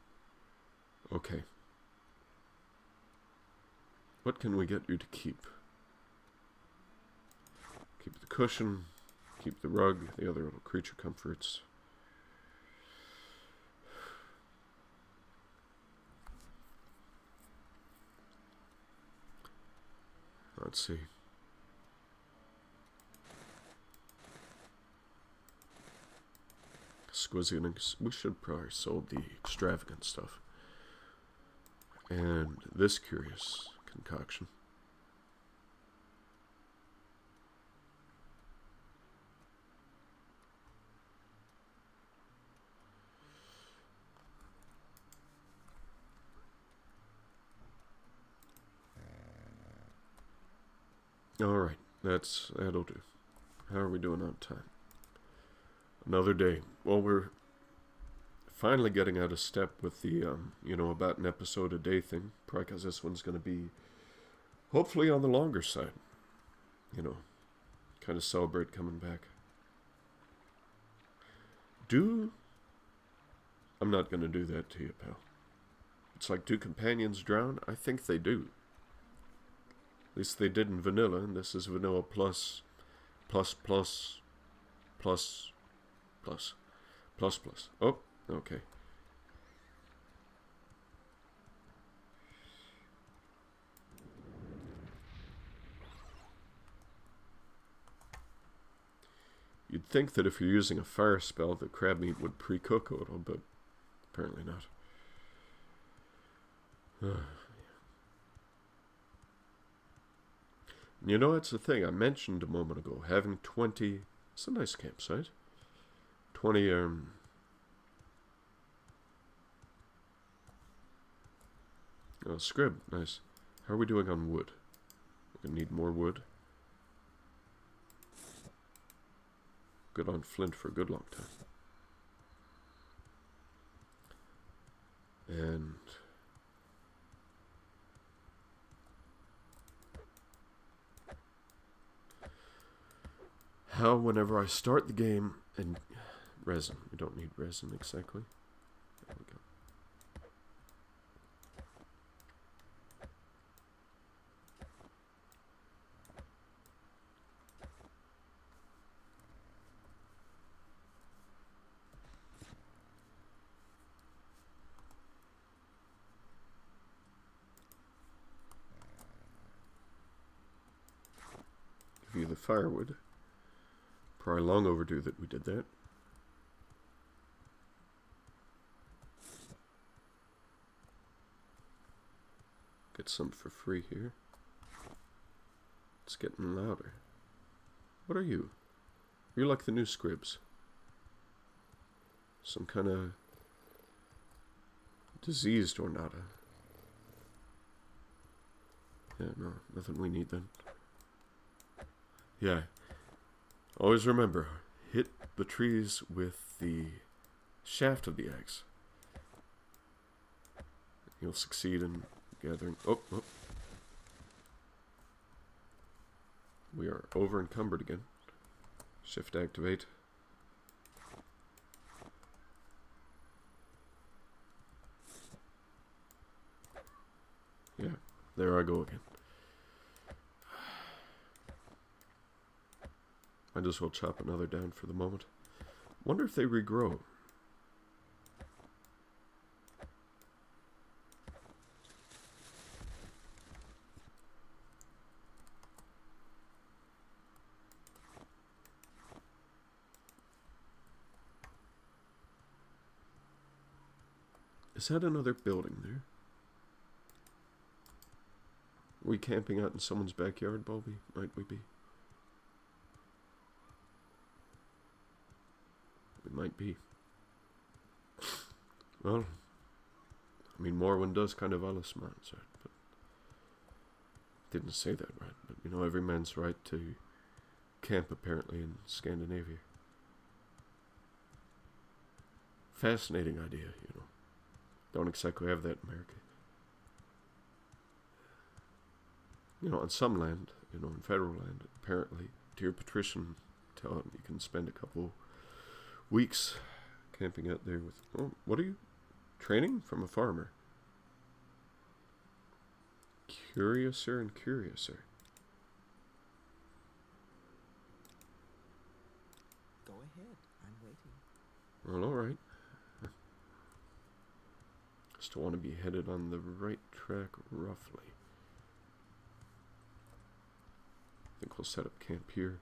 Okay. What can we get you to keep? Keep the cushion. Keep the rug. The other little creature comforts. Let's see. Squizzy, we should probably sold the extravagant stuff. And this curious concoction. Alright, that'll do. How are we doing on time? Another day. Well, we're finally getting out of step with the, you know, about an episode a day thing. Probably because this one's going to be, hopefully, on the longer side. You know, kind of celebrate coming back. I'm not going to do that to you, pal. It's like, do companions drown? I think they do. At least they did in vanilla, and this is vanilla plus. Oh, okay. You'd think that if you're using a fire spell, the crab meat would pre-cook a little, but apparently not. You know, it's the thing I mentioned a moment ago. Having 20... It's a nice campsite. 20, Oh, scrib. Nice. How are we doing on wood? We're gonna need more wood. Good on flint for a good long time. And... how whenever I start the game and resin. We don't need resin exactly. There we go. Give you the firewood. Probably long overdue that we did that. Get some for free here. It's getting louder. What are you? You're like the new scribs. Some kind of diseased or nada. Yeah, no, nothing we need then. Yeah. Always remember, hit the trees with the shaft of the axe. You'll succeed in gathering... Oh, oh. We are over encumbered again. Shift activate. Yeah, there I go again. Might as well chop another down for the moment. Wonder if they regrow. Is that another building there? Are we camping out in someone's backyard, Bulby? Might we be? We might be. Well, I mean, Morrowind does kind of Almas Thirr, but didn't say that right. But you know, every man's right to camp apparently in Scandinavia. Fascinating idea, you know. Don't exactly have that in America. You know, on some land, you know, in federal land, apparently, to your patrician talent, you can spend a couple weeks camping out there with... Oh, what are you? Training from a farmer. Curiouser and curiouser. Go ahead. I'm waiting. Well, alright. Still want to be headed on the right track, roughly. I think we'll set up camp here.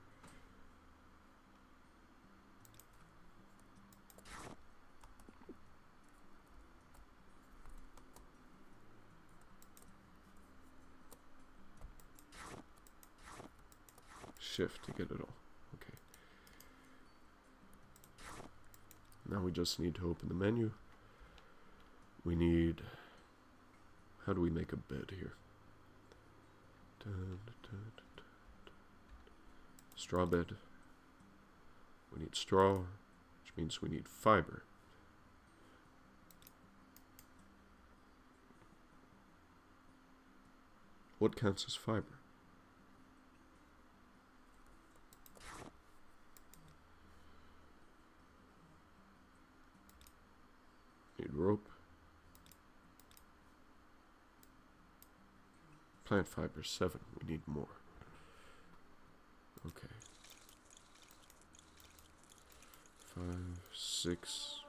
Shift to get it all. Okay. Now we just need to open the menu. We need... How do we make a bed here? Straw bed. We need straw, which means we need fiber. What counts as fiber? Need rope. Plant fiber 7. We need more. Okay. 5, 6,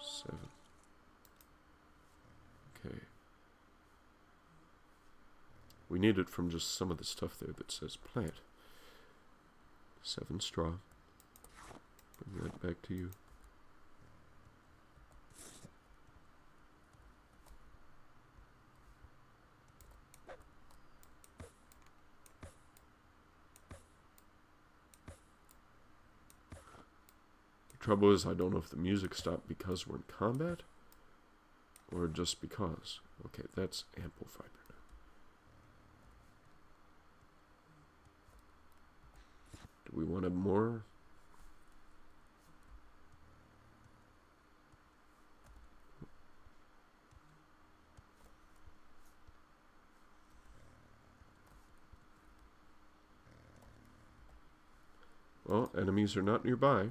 7. Okay. We need it from just some of the stuff there that says plant. 7 straw. Bring that back to you. Trouble is, I don't know if the music stopped because we're in combat, or just because. Okay, that's ample fiber now. Do we want more? Well, enemies are not nearby.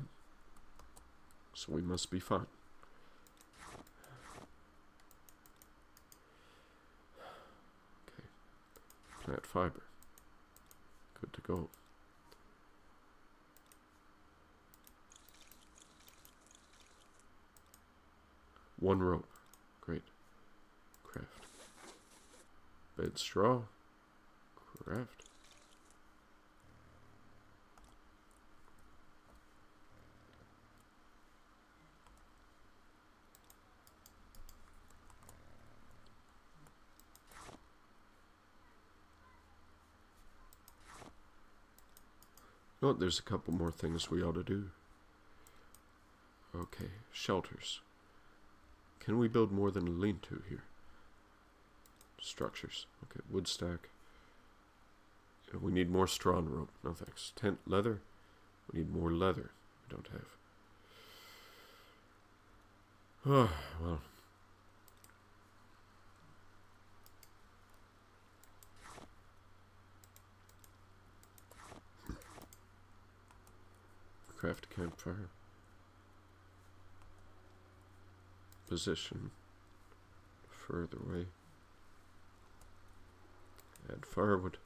So we must be fine. Okay. Plant fiber. Good to go. One rope. Great. Craft. Bed straw. Craft. Oh, there's a couple more things we ought to do. Okay, shelters. Can we build more than a lean-to here? Structures. Okay, wood stack. We need more straw and rope. No thanks. Tent, leather. We need more leather. We don't have. Oh, well. Craft a campfire. Position. Further away. Add firewood.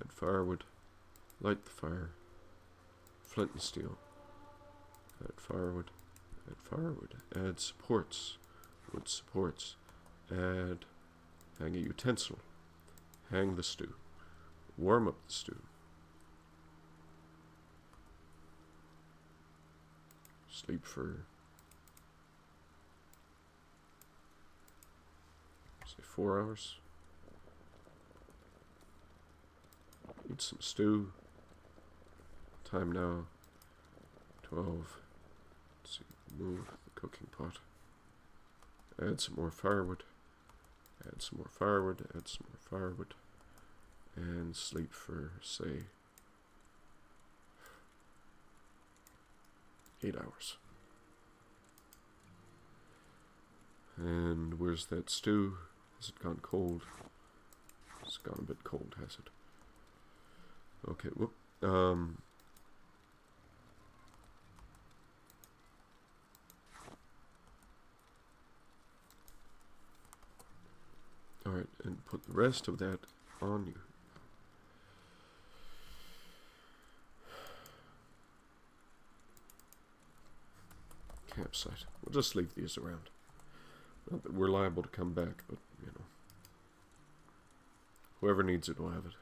Add firewood. Light the fire. Flint and steel. Add firewood. Add firewood. Add supports. Wood supports. Add. Hang a utensil. Hang the stew. Warm up the stew. Sleep for, say, 4 hours. Eat some stew. Time now, 12. Let's see, move the cooking pot. Add some more firewood. Add some more firewood. Add some more firewood. And sleep for, say, 8 hours. And where's that stew? Has it gone cold? It's gone a bit cold, has it? Okay, whoop. Alright, and put the rest of that on you. Campsite. We'll just leave these around. Not that we're liable to come back, but, you know. Whoever needs it will have it.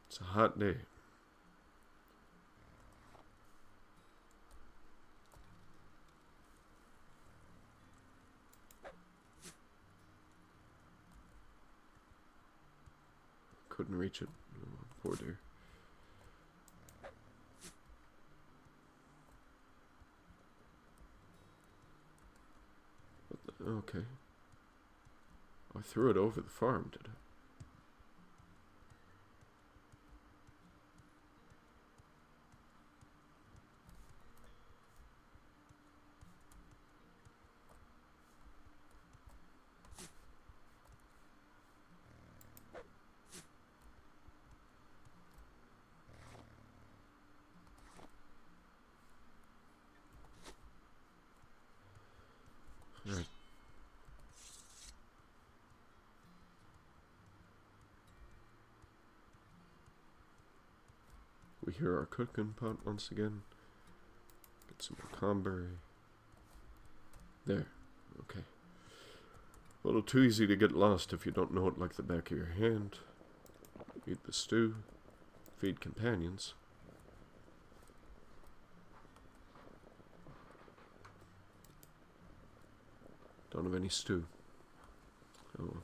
It's a hot day. Couldn't reach it. Oh, poor dear. What the, okay. I threw it over the farm, did I? Right. We hear our cooking pot once again. Get some more comberry. There. Okay. A little too easy to get lost if you don't know it like the back of your hand. Eat the stew. Feed companions. Don't have any stew. Oh well.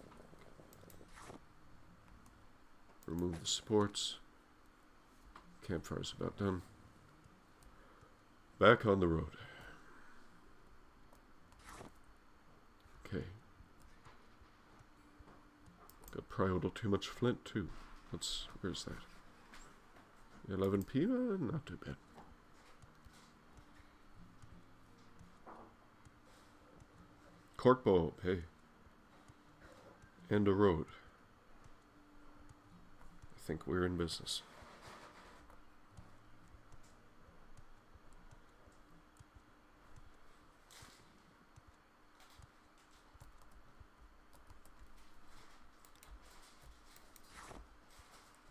Remove the supports. Campfire's about done. Back on the road. Okay. Got probably a little too much flint too. Where's that? 11 p? Not too bad. Cork bulb, hey. And a road. I think we're in business.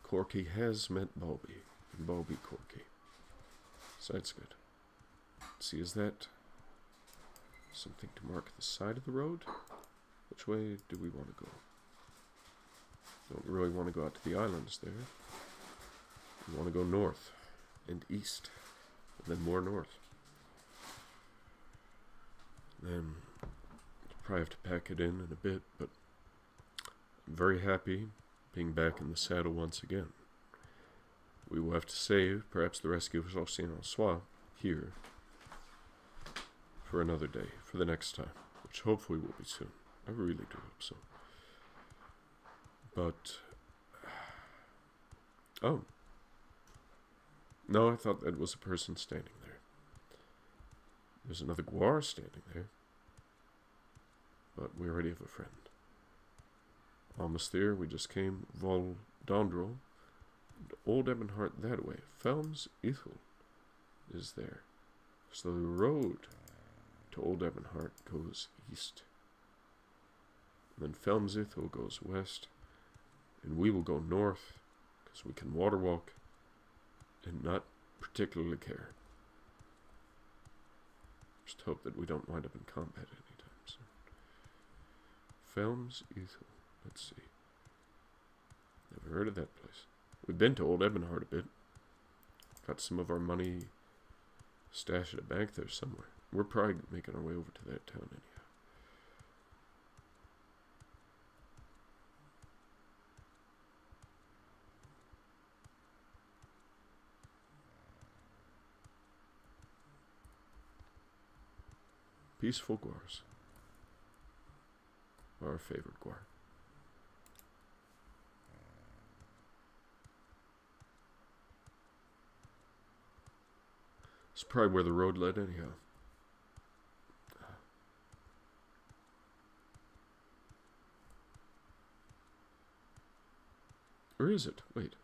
Corky has met Bulby, and Bulby Corky. So that's good. Let's see, is that something to mark the side of the road? Which way do we want to go? Don't really want to go out to the islands there. We want to go north and east, and then more north. Then I'll probably have to pack it in a bit, but I'm very happy being back in the saddle once again. We will have to save, perhaps the rescue of Soi here for another day, for the next time, which hopefully will be soon. I really do hope so. But Oh. No, I thought that was a person standing there. There's another Guar standing there. But we already have a friend. Almas Thirr, we just came. Vvardenfell. And Old Ebonheart that way. Helm's Ethel is there. So the road to Old Ebonheart goes east. And then Helm's Ethel goes west. And we will go north, because we can water walk and not particularly care. Just hope that we don't wind up in combat anytime soon. Helm's Ethel. Let's see. Never heard of that place. We've been to Old Ebonheart a bit. Got some of our money stashed at a bank there somewhere. We're probably making our way over to that town anyhow. Peaceful Guars. Our favorite Guar. It's probably where the road led anyhow. Or is it? Wait.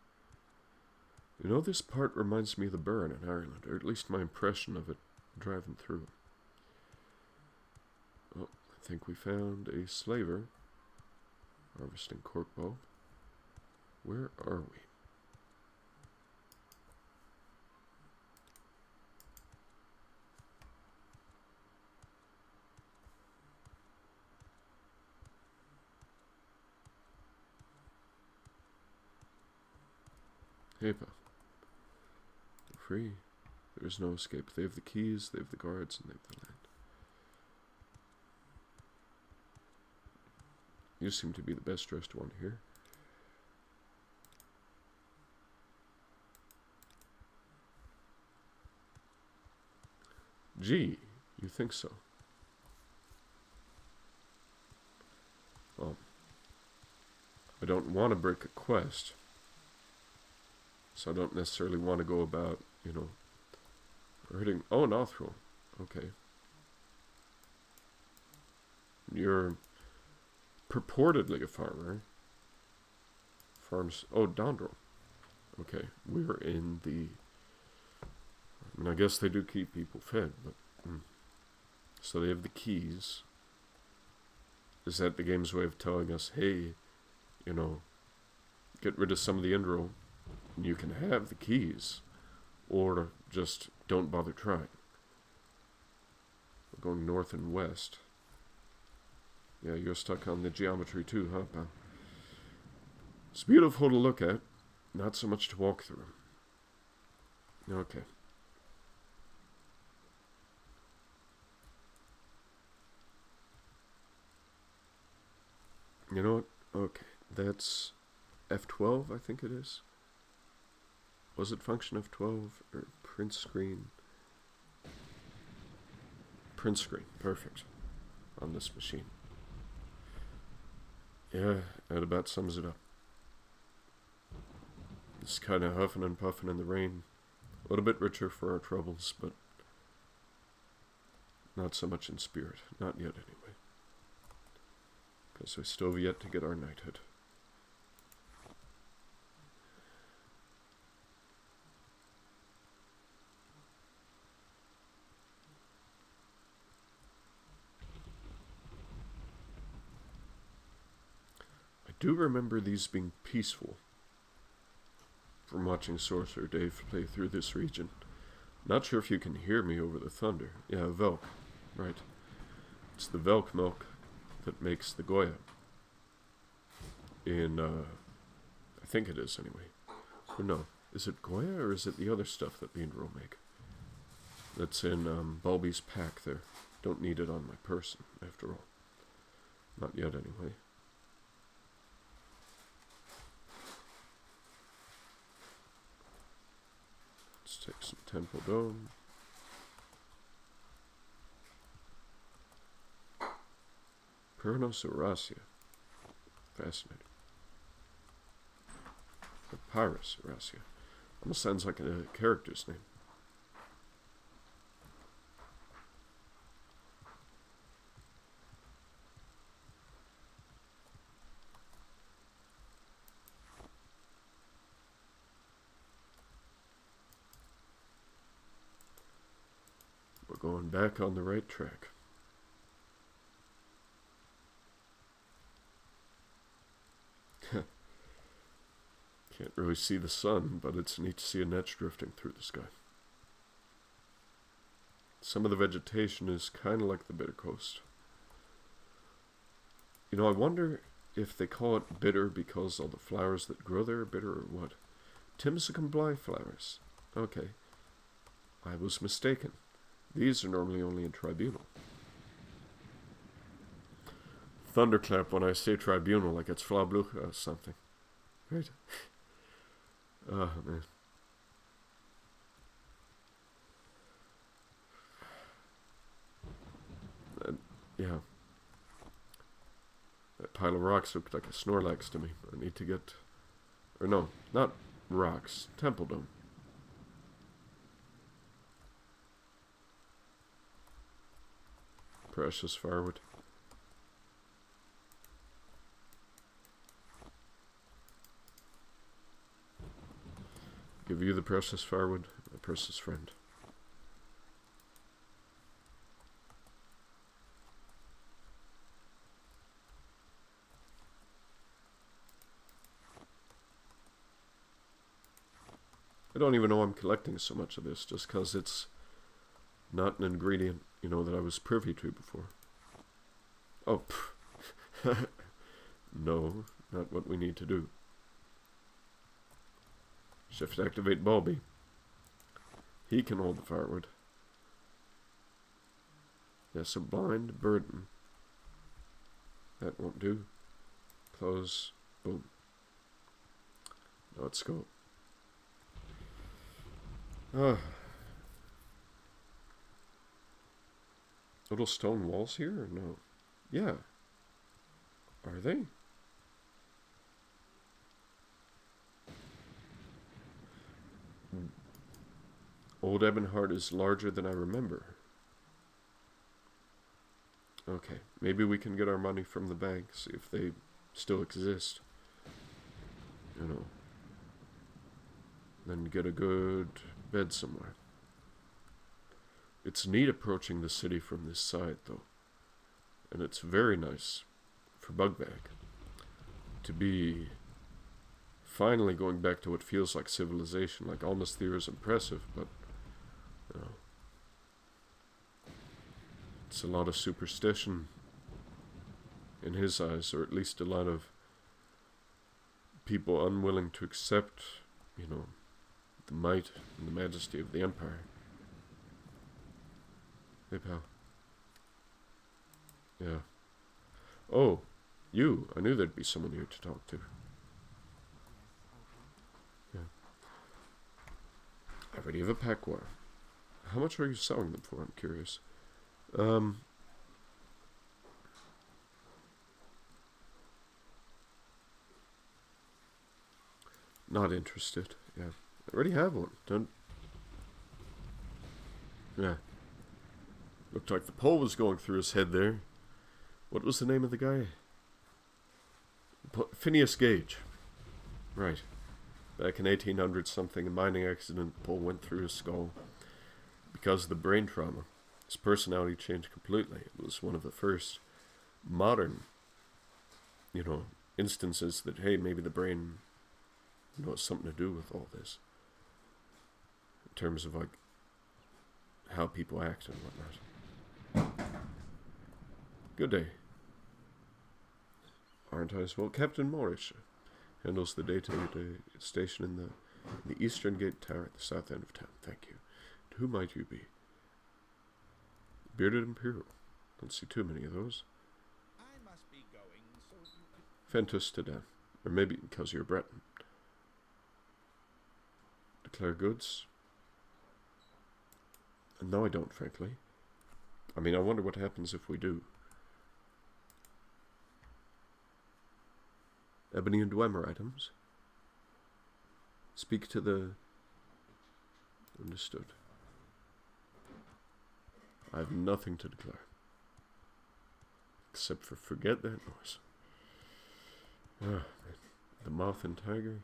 You know, this part reminds me of the Burren in Ireland, or at least my impression of it driving through. Oh, I think we found a slaver harvesting cork bulb. Where are we? Hey, pal. They're free. There's no escape. They have the keys, they have the guards, and they have the land. You seem to be the best dressed one here. Gee, you think so? Well, I don't want to break a quest. So I don't necessarily want to go about, you know, hurting. Oh, an Othrul. Okay. You're purportedly a farmer. Farms. Oh, Dondrel. Okay. We're in the. I mean, I guess they do keep people fed, but. So they have the keys. Is that the game's way of telling us, hey, you know, get rid of some of the Indril? You can have the keys, or just don't bother trying. We're going north and west. Yeah, you're stuck on the geometry too, huh, pal? It's beautiful to look at, not so much to walk through. Okay. You know what? Okay, that's F12, I think it is. Was it function F12 or print screen? Print screen, perfect. On this machine. Yeah, that about sums it up. It's kind of huffing and puffing in the rain. A little bit richer for our troubles, but not so much in spirit. Not yet, anyway. Because we still have yet to get our knighthood. I do remember these being peaceful from watching Sorcerer Dave play through this region. Not sure if you can hear me over the thunder. Yeah, Velk. Right. It's the Velk milk that makes the Goya. In, I think it is anyway. Or no, is it Goya or is it the other stuff that the Indril make? That's in Bulby's pack there. Don't need it on my person, after all. Not yet anyway. Let's take some Temple Dome. Pernos Eurasia. Fascinating. Papyrus Rasia. Almost sounds like a character's name. We're going back on the right track. Can't really see the sun, but it's neat to see a netch drifting through the sky. Some of the vegetation is kind of like the Bitter Coast. You know, I wonder if they call it bitter because all the flowers that grow there are bitter or what. Timsicum Bly flowers. Okay. I was mistaken. These are normally only in Tribunal. Thunderclap when I say Tribunal like it's Flabluch or something. Right? Oh, man. Yeah. That pile of rocks looked like a Snorlax to me. I need to get... Or no, not rocks. Temple Dome. Precious firewood. Give you the precious firewood, my precious friend. I don't even know I'm collecting so much of this just because it's not an ingredient, you know, that I was privy to before. Oh, no, not what we need to do. Shift activate Bulby. He can hold the firewood. Yes, a blind burden. That won't do. Close. Boom. Now let's go. Little stone walls here or no? Yeah. Are they? Old Ebonheart is larger than I remember. Okay, maybe we can get our money from the bank, see if they still exist. You know. Then get a good bed somewhere. It's neat approaching the city from this side, though. And it's very nice for Bugbag to be finally going back to what feels like civilization. Like, Almas Thirr is impressive, but you know, it's a lot of superstition in his eyes, or at least a lot of people unwilling to accept, you know, the might and the majesty of the Empire. Hey, pal. Yeah. Oh, you. I knew there'd be someone here to talk to. Yeah. I already have a pack wire. How much are you selling them for? I'm curious. Not interested. Yeah. I already have one. Don't. Yeah. Looked like the pole was going through his head there. What was the name of the guy? Phineas Gage. Right. Back in 1800 something, a mining accident, the pole went through his skull. Because of the brain trauma, his personality changed completely. It was one of the first modern, you know, instances that, hey, maybe the brain, you know, has something to do with all this. In terms of, like, how people act and whatnot. Good day. Aren't I as well? Captain Morrish handles the data station in the eastern gate tower at the south end of town. Thank you. And who might you be? Bearded Imperial. Don't see too many of those. I must be going, so you could... Fentus to death. Or maybe because you're Breton. Declare goods. No, I don't, frankly. I mean, I wonder what happens if we do. Ebony and Dwemer items. Speak to the... Understood. I have nothing to declare. Except for forget that noise. Ah, the Moth and Tiger.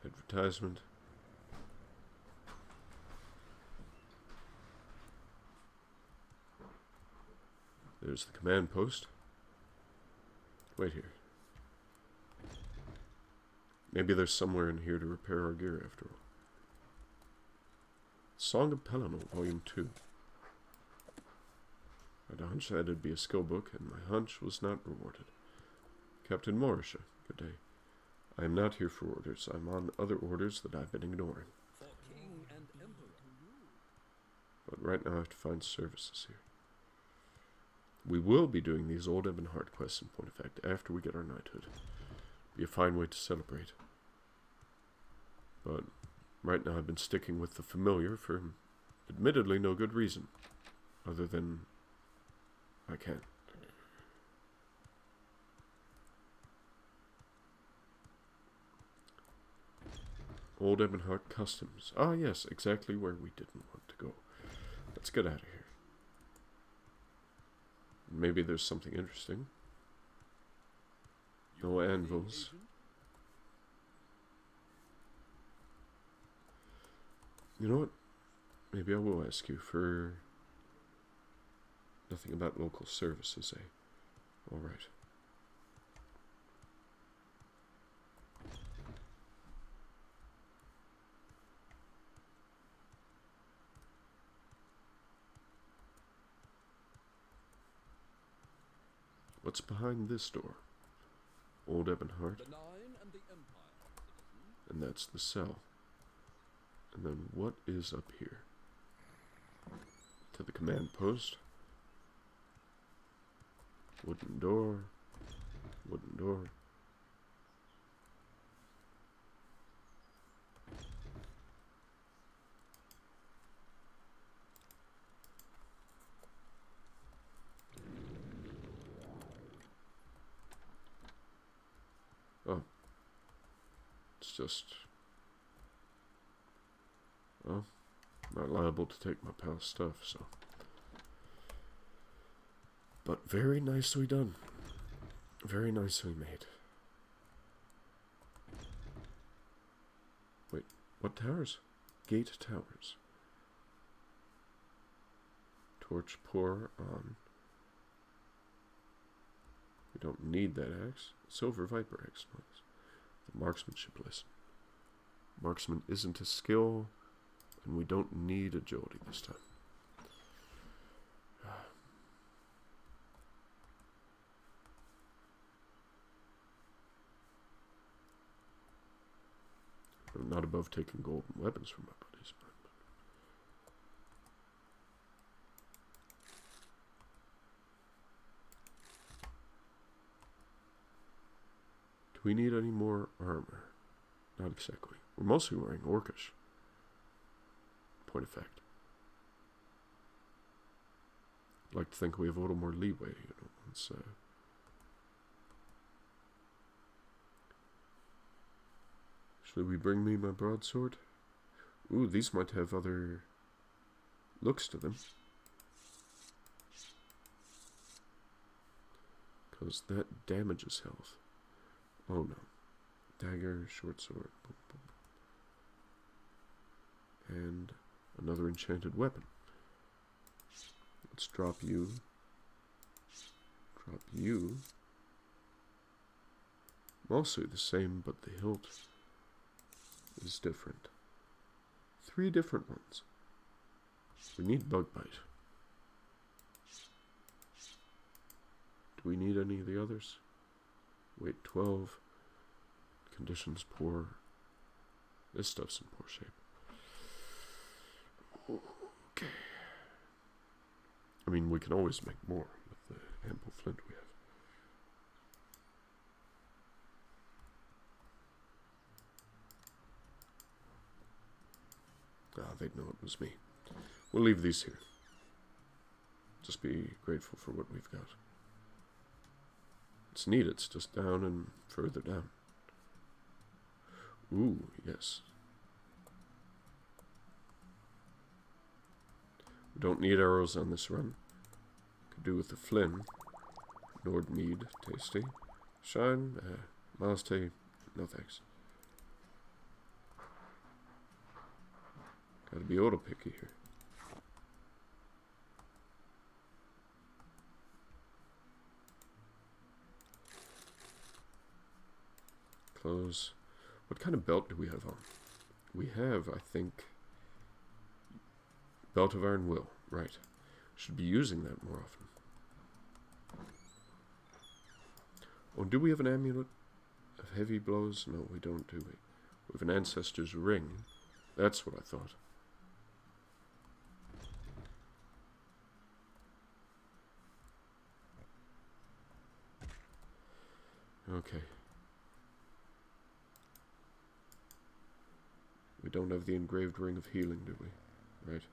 Advertisement. There's the command post. Wait here. Maybe there's somewhere in here to repair our gear after all. Song of Pelennor, Volume 2. I had a hunch that it'd be a skill book, and my hunch was not rewarded. Captain Morrisha, good day. I am not here for orders. I'm on other orders that I've been ignoring. For king and emperor. But right now I have to find services here. We will be doing these old Ebonheart quests in point of fact after we get our knighthood. Be a fine way to celebrate. But right now I've been sticking with the familiar for admittedly no good reason. Other than I can. Old Ebonheart Customs. Ah yes, exactly where we didn't want to go. Let's get out of here. Maybe there's something interesting. No anvils. You know what? Maybe I will ask you for nothing about local services, eh? Alright. What's behind this door? Old Ebonheart. The Nine and the Empire, citizen. And that's the cell. And then what is up here? To the command post. Wooden door. Wooden door. Oh. It's just... well, I'm not liable to take my pal's stuff, so... but very nicely done. Very nicely made. Wait, what towers? Gate towers. Torch pour on. We don't need that axe. Silver Viper axe. Nice. The marksmanship lesson. Marksman isn't a skill, and we don't need agility this time. I'm not above taking golden weapons from my buddies, but... do we need any more armor? Not exactly. We're mostly wearing Orcish. Point of fact. I'd like to think we have a little more leeway, you know. It's, should we bring me my broadsword? Ooh, these might have other looks to them. Because that damages health. Oh no. Dagger, short sword. Boom, boom. And another enchanted weapon. Let's drop you. Drop you. Mostly the same, but the hilt is different. 3 different ones. We need bug bite. Do we need any of the others? Weight 12. Conditions poor. This stuff's in poor shape. Okay. I mean, we can always make more with the ample flint we have. Ah, they'd know it was me. We'll leave these here. Just be grateful for what we've got. It's neat, it's just down and further down. Ooh, yes. Don't need arrows on this run. Could do with the Flynn. Nordmead, tasty. Shine, Malte, no thanks. Gotta be auto-picky here. Clothes. What kind of belt do we have on? We have, I think, Belt of Iron Will. Right. Should be using that more often. Oh, do we have an amulet of heavy blows? No, we don't, do we? We have an Ancestor's Ring. That's what I thought. Okay. We don't have the engraved Ring of Healing, do we? Right.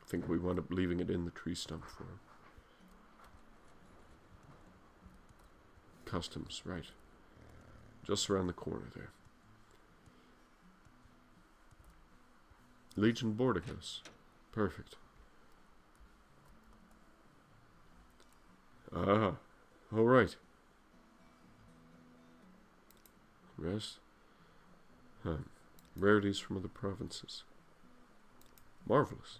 I think we wound up leaving it in the tree stump for him. Customs, right. Just around the corner there. Legion boarding house. Perfect. Ah, alright. Rest. Rarities from other provinces. Marvelous.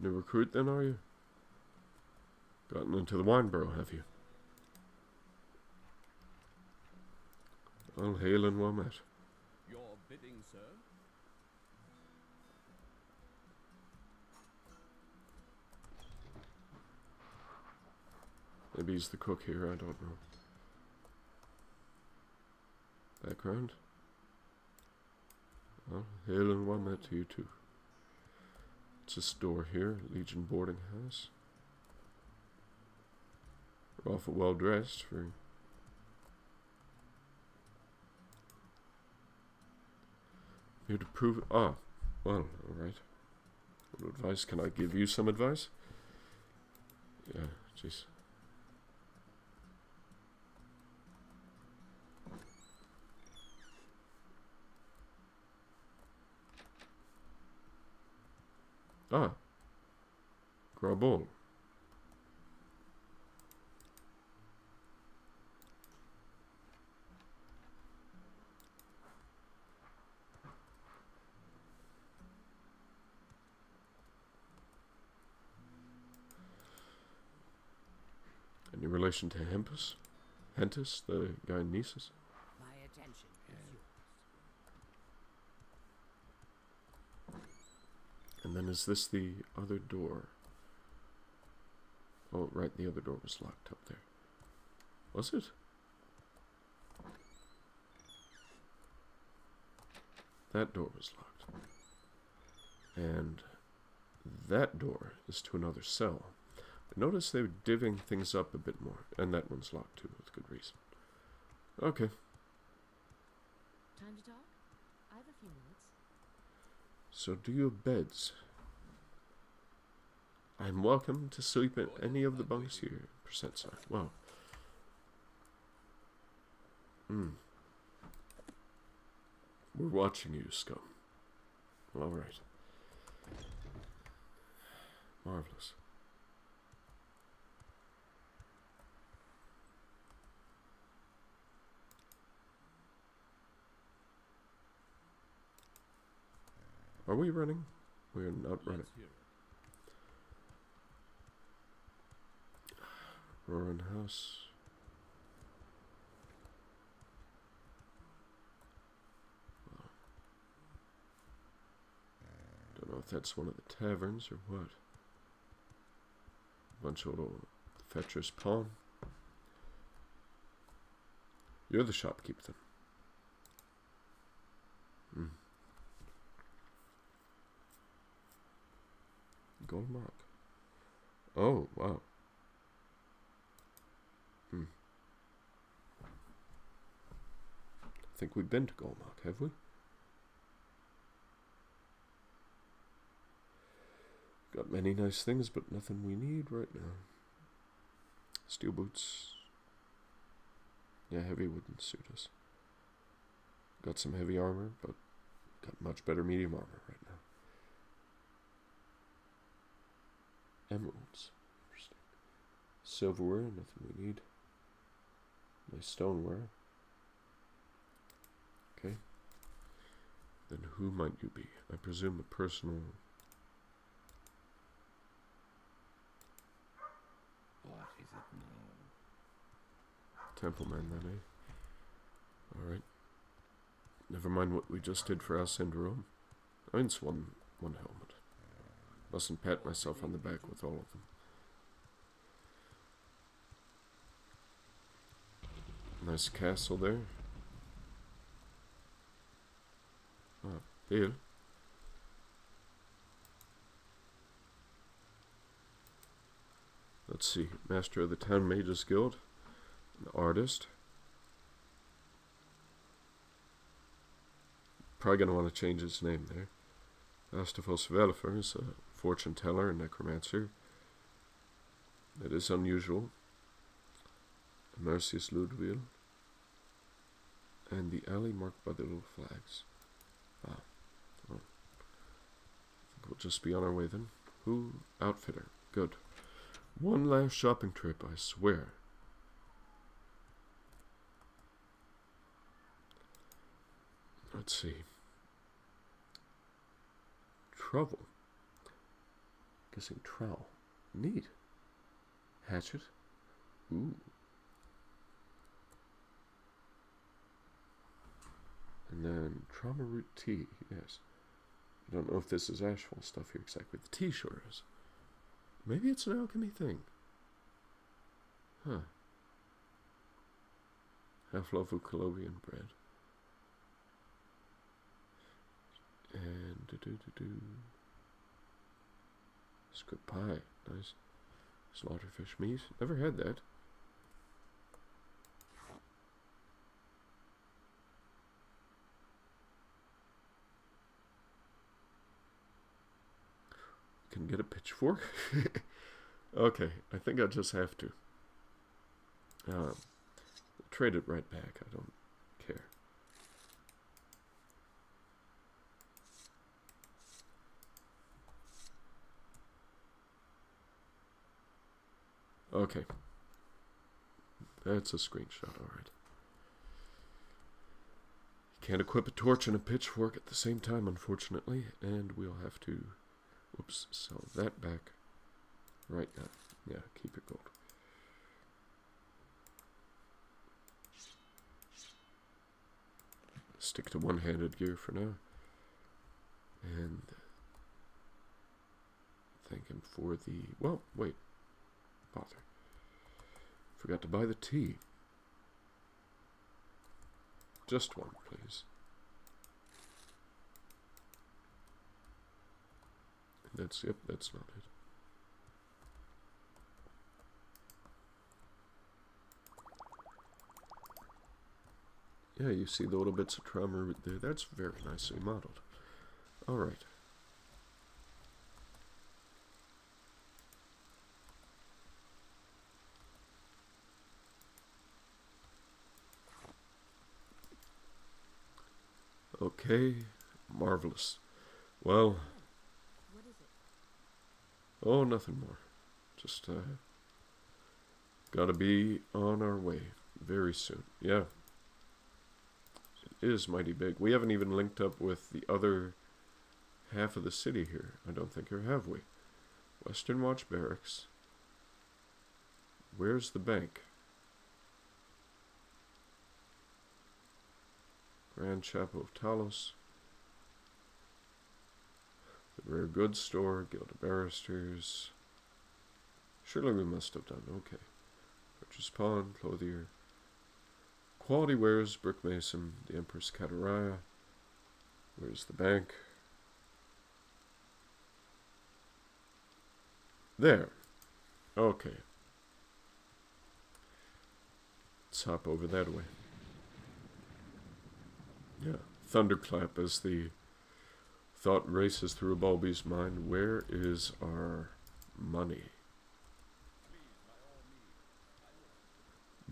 New recruit then, are you? Gotten into the wine barrow, have you? All hail and well met. Your bidding, sir. Maybe he's the cook here, I don't know. Background? Well, hail and well met to you too. It's a store here, Legion boarding house. We're awful well dressed for... Here to prove... Ah, well, alright. What advice can I give you? Some advice? Yeah, jeez. Ah, Grabol. Any relation to Hentis, the guy in Nisus? My attention is yours. And then is this the other door? Oh, right, the other door was locked up there. Was it? That door was locked. And that door is to another cell. I noticed they were divvying things up a bit more. And that one's locked too, with good reason. Okay. Time to talk? I have a few minutes. So do you have beds? I'm welcome to sleep in any of the bunks here. Percent sign. Wow. We're watching you, scum. Alright. Marvelous. Are we running? We are not running. Let's hear it. Roaring house. Don't know if that's one of the taverns or what. Bunch of little fetcher's palm. You're the shopkeeper then. Gold mark. Oh, wow. I think we've been to Goldmark, have we? Got many nice things, but nothing we need right now. Steel boots. Yeah, heavy wouldn't suit us. Got some heavy armor, but got much better medium armor right now. Emeralds. Interesting. Silverware, nothing we need. Nice stoneware. Okay. Then who might you be? I presume a personal... What is it now? Templeman then, eh? Alright. Never mind what we just did for our syndrome. I mean, it's one helmet. Mustn't pat myself on the back with all of them. Nice castle there. Ah, Bill. Let's see. Master of the Town Mages Guild. An artist. Probably going to want to change his name there. Astafos Velifer is a fortune teller and necromancer. That is unusual. Immersive Ludwil. And the alley marked by the little flags. Ah. Well, I think we'll just be on our way then. Who? Outfitter. Good. One last shopping trip, I swear. Let's see. Trouble. Guessing trowel. Neat. Hatchet. Ooh. And then trauma root tea. Yes. I don't know if this is Ashfall stuff here exactly. The tea sure is. Maybe it's an alchemy thing. Huh. Half-loaf of Colovian bread. And squid pie, nice. Slaughterfish meat, never had that. Can get a pitchfork. Okay, I think I just have to. Trade it right back. I don't care. Okay. That's a screenshot, alright. You can't equip a torch and a pitchfork at the same time, unfortunately, and we'll have to, whoops, sell that back right now. Yeah, keep your gold. Stick to one-handed gear for now. And thank him for the, well, wait. Bother. Forgot to buy the tea. Just one, please. That's, yep, that's not it. Yeah, you see the little bits of trauma root there. That's very nicely modeled. Alright. Okay, marvelous. Well, What is it? oh, nothing more. Just, gotta be on our way very soon. Yeah. It is mighty big. We haven't even linked up with the other half of the city here. I don't think, or have we? Western Watch Barracks. Where's the bank? Grand Chapel of Talos. The Rare Goods Store. Guild of Barristers. Surely we must have done. Okay. Purchase Pawn. Clothier. Quality Wares. Brick Mason. The Empress Kataraya. Where's the bank? There. Okay. Let's hop over that way. Yeah. Thunderclap as the thought races through Bulby's mind. Where is our money?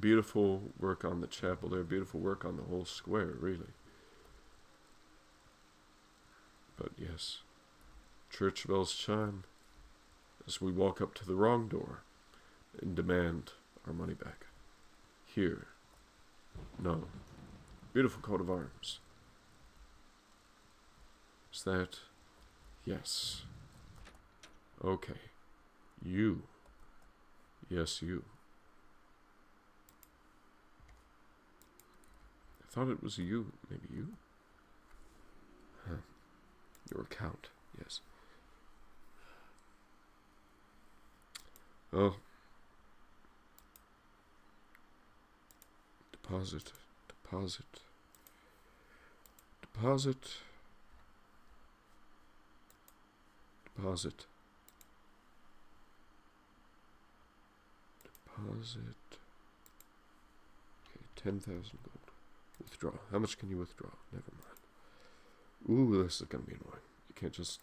Beautiful work on the chapel there, beautiful work on the whole square, really. But yes, church bells chime as we walk up to the wrong door and demand our money back. Here. No. Beautiful coat of arms. Is that? Yes. Okay. You. Yes, you. I thought it was you. Maybe you? Huh. Your account. Yes. Oh. Deposit. Deposit. Deposit. Deposit. Deposit. Okay, 10,000 gold. Withdraw. How much can you withdraw? Never mind. Ooh, this is gonna be annoying. You can't just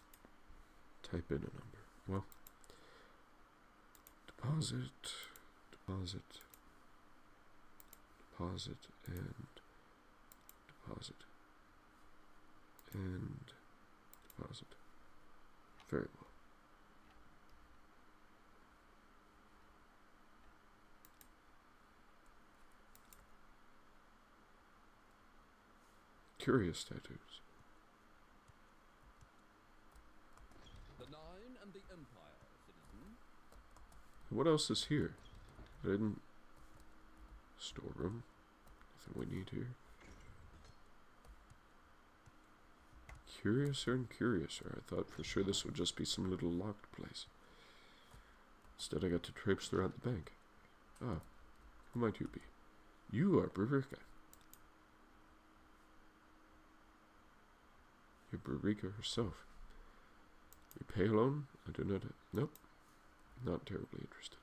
type in a number. Well, deposit, deposit, deposit, and deposit, and deposit. Very well. Curious tattoos. The Nine and the Empire, citizen. What else is here? Hidden storeroom. Nothing we need here. Curiouser and curiouser. I thought for sure this would just be some little locked place. Instead I got to traipse throughout the bank. Ah, who might you be? You are Brurika. You're Brurika herself. You pay alone? I do not... Nope. Not terribly interested.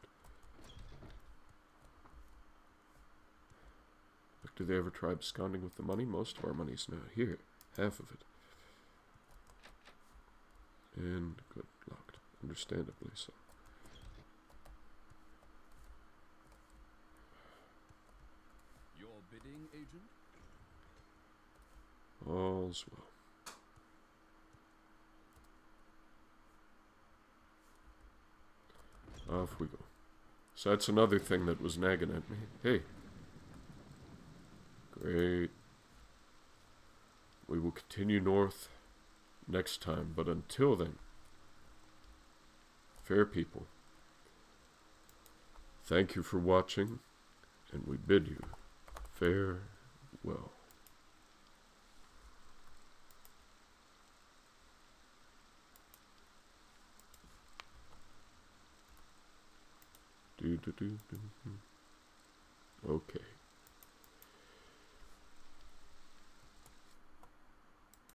Look, do they ever try absconding with the money? Most of our money's now here. Half of it. And good, locked. Understandably so. Your bidding, agent? All's well. Off we go. So that's another thing that was nagging at me. Hey. Great. We will continue north next time, but until then, fair people, thank you for watching, and we bid you farewell. Okay.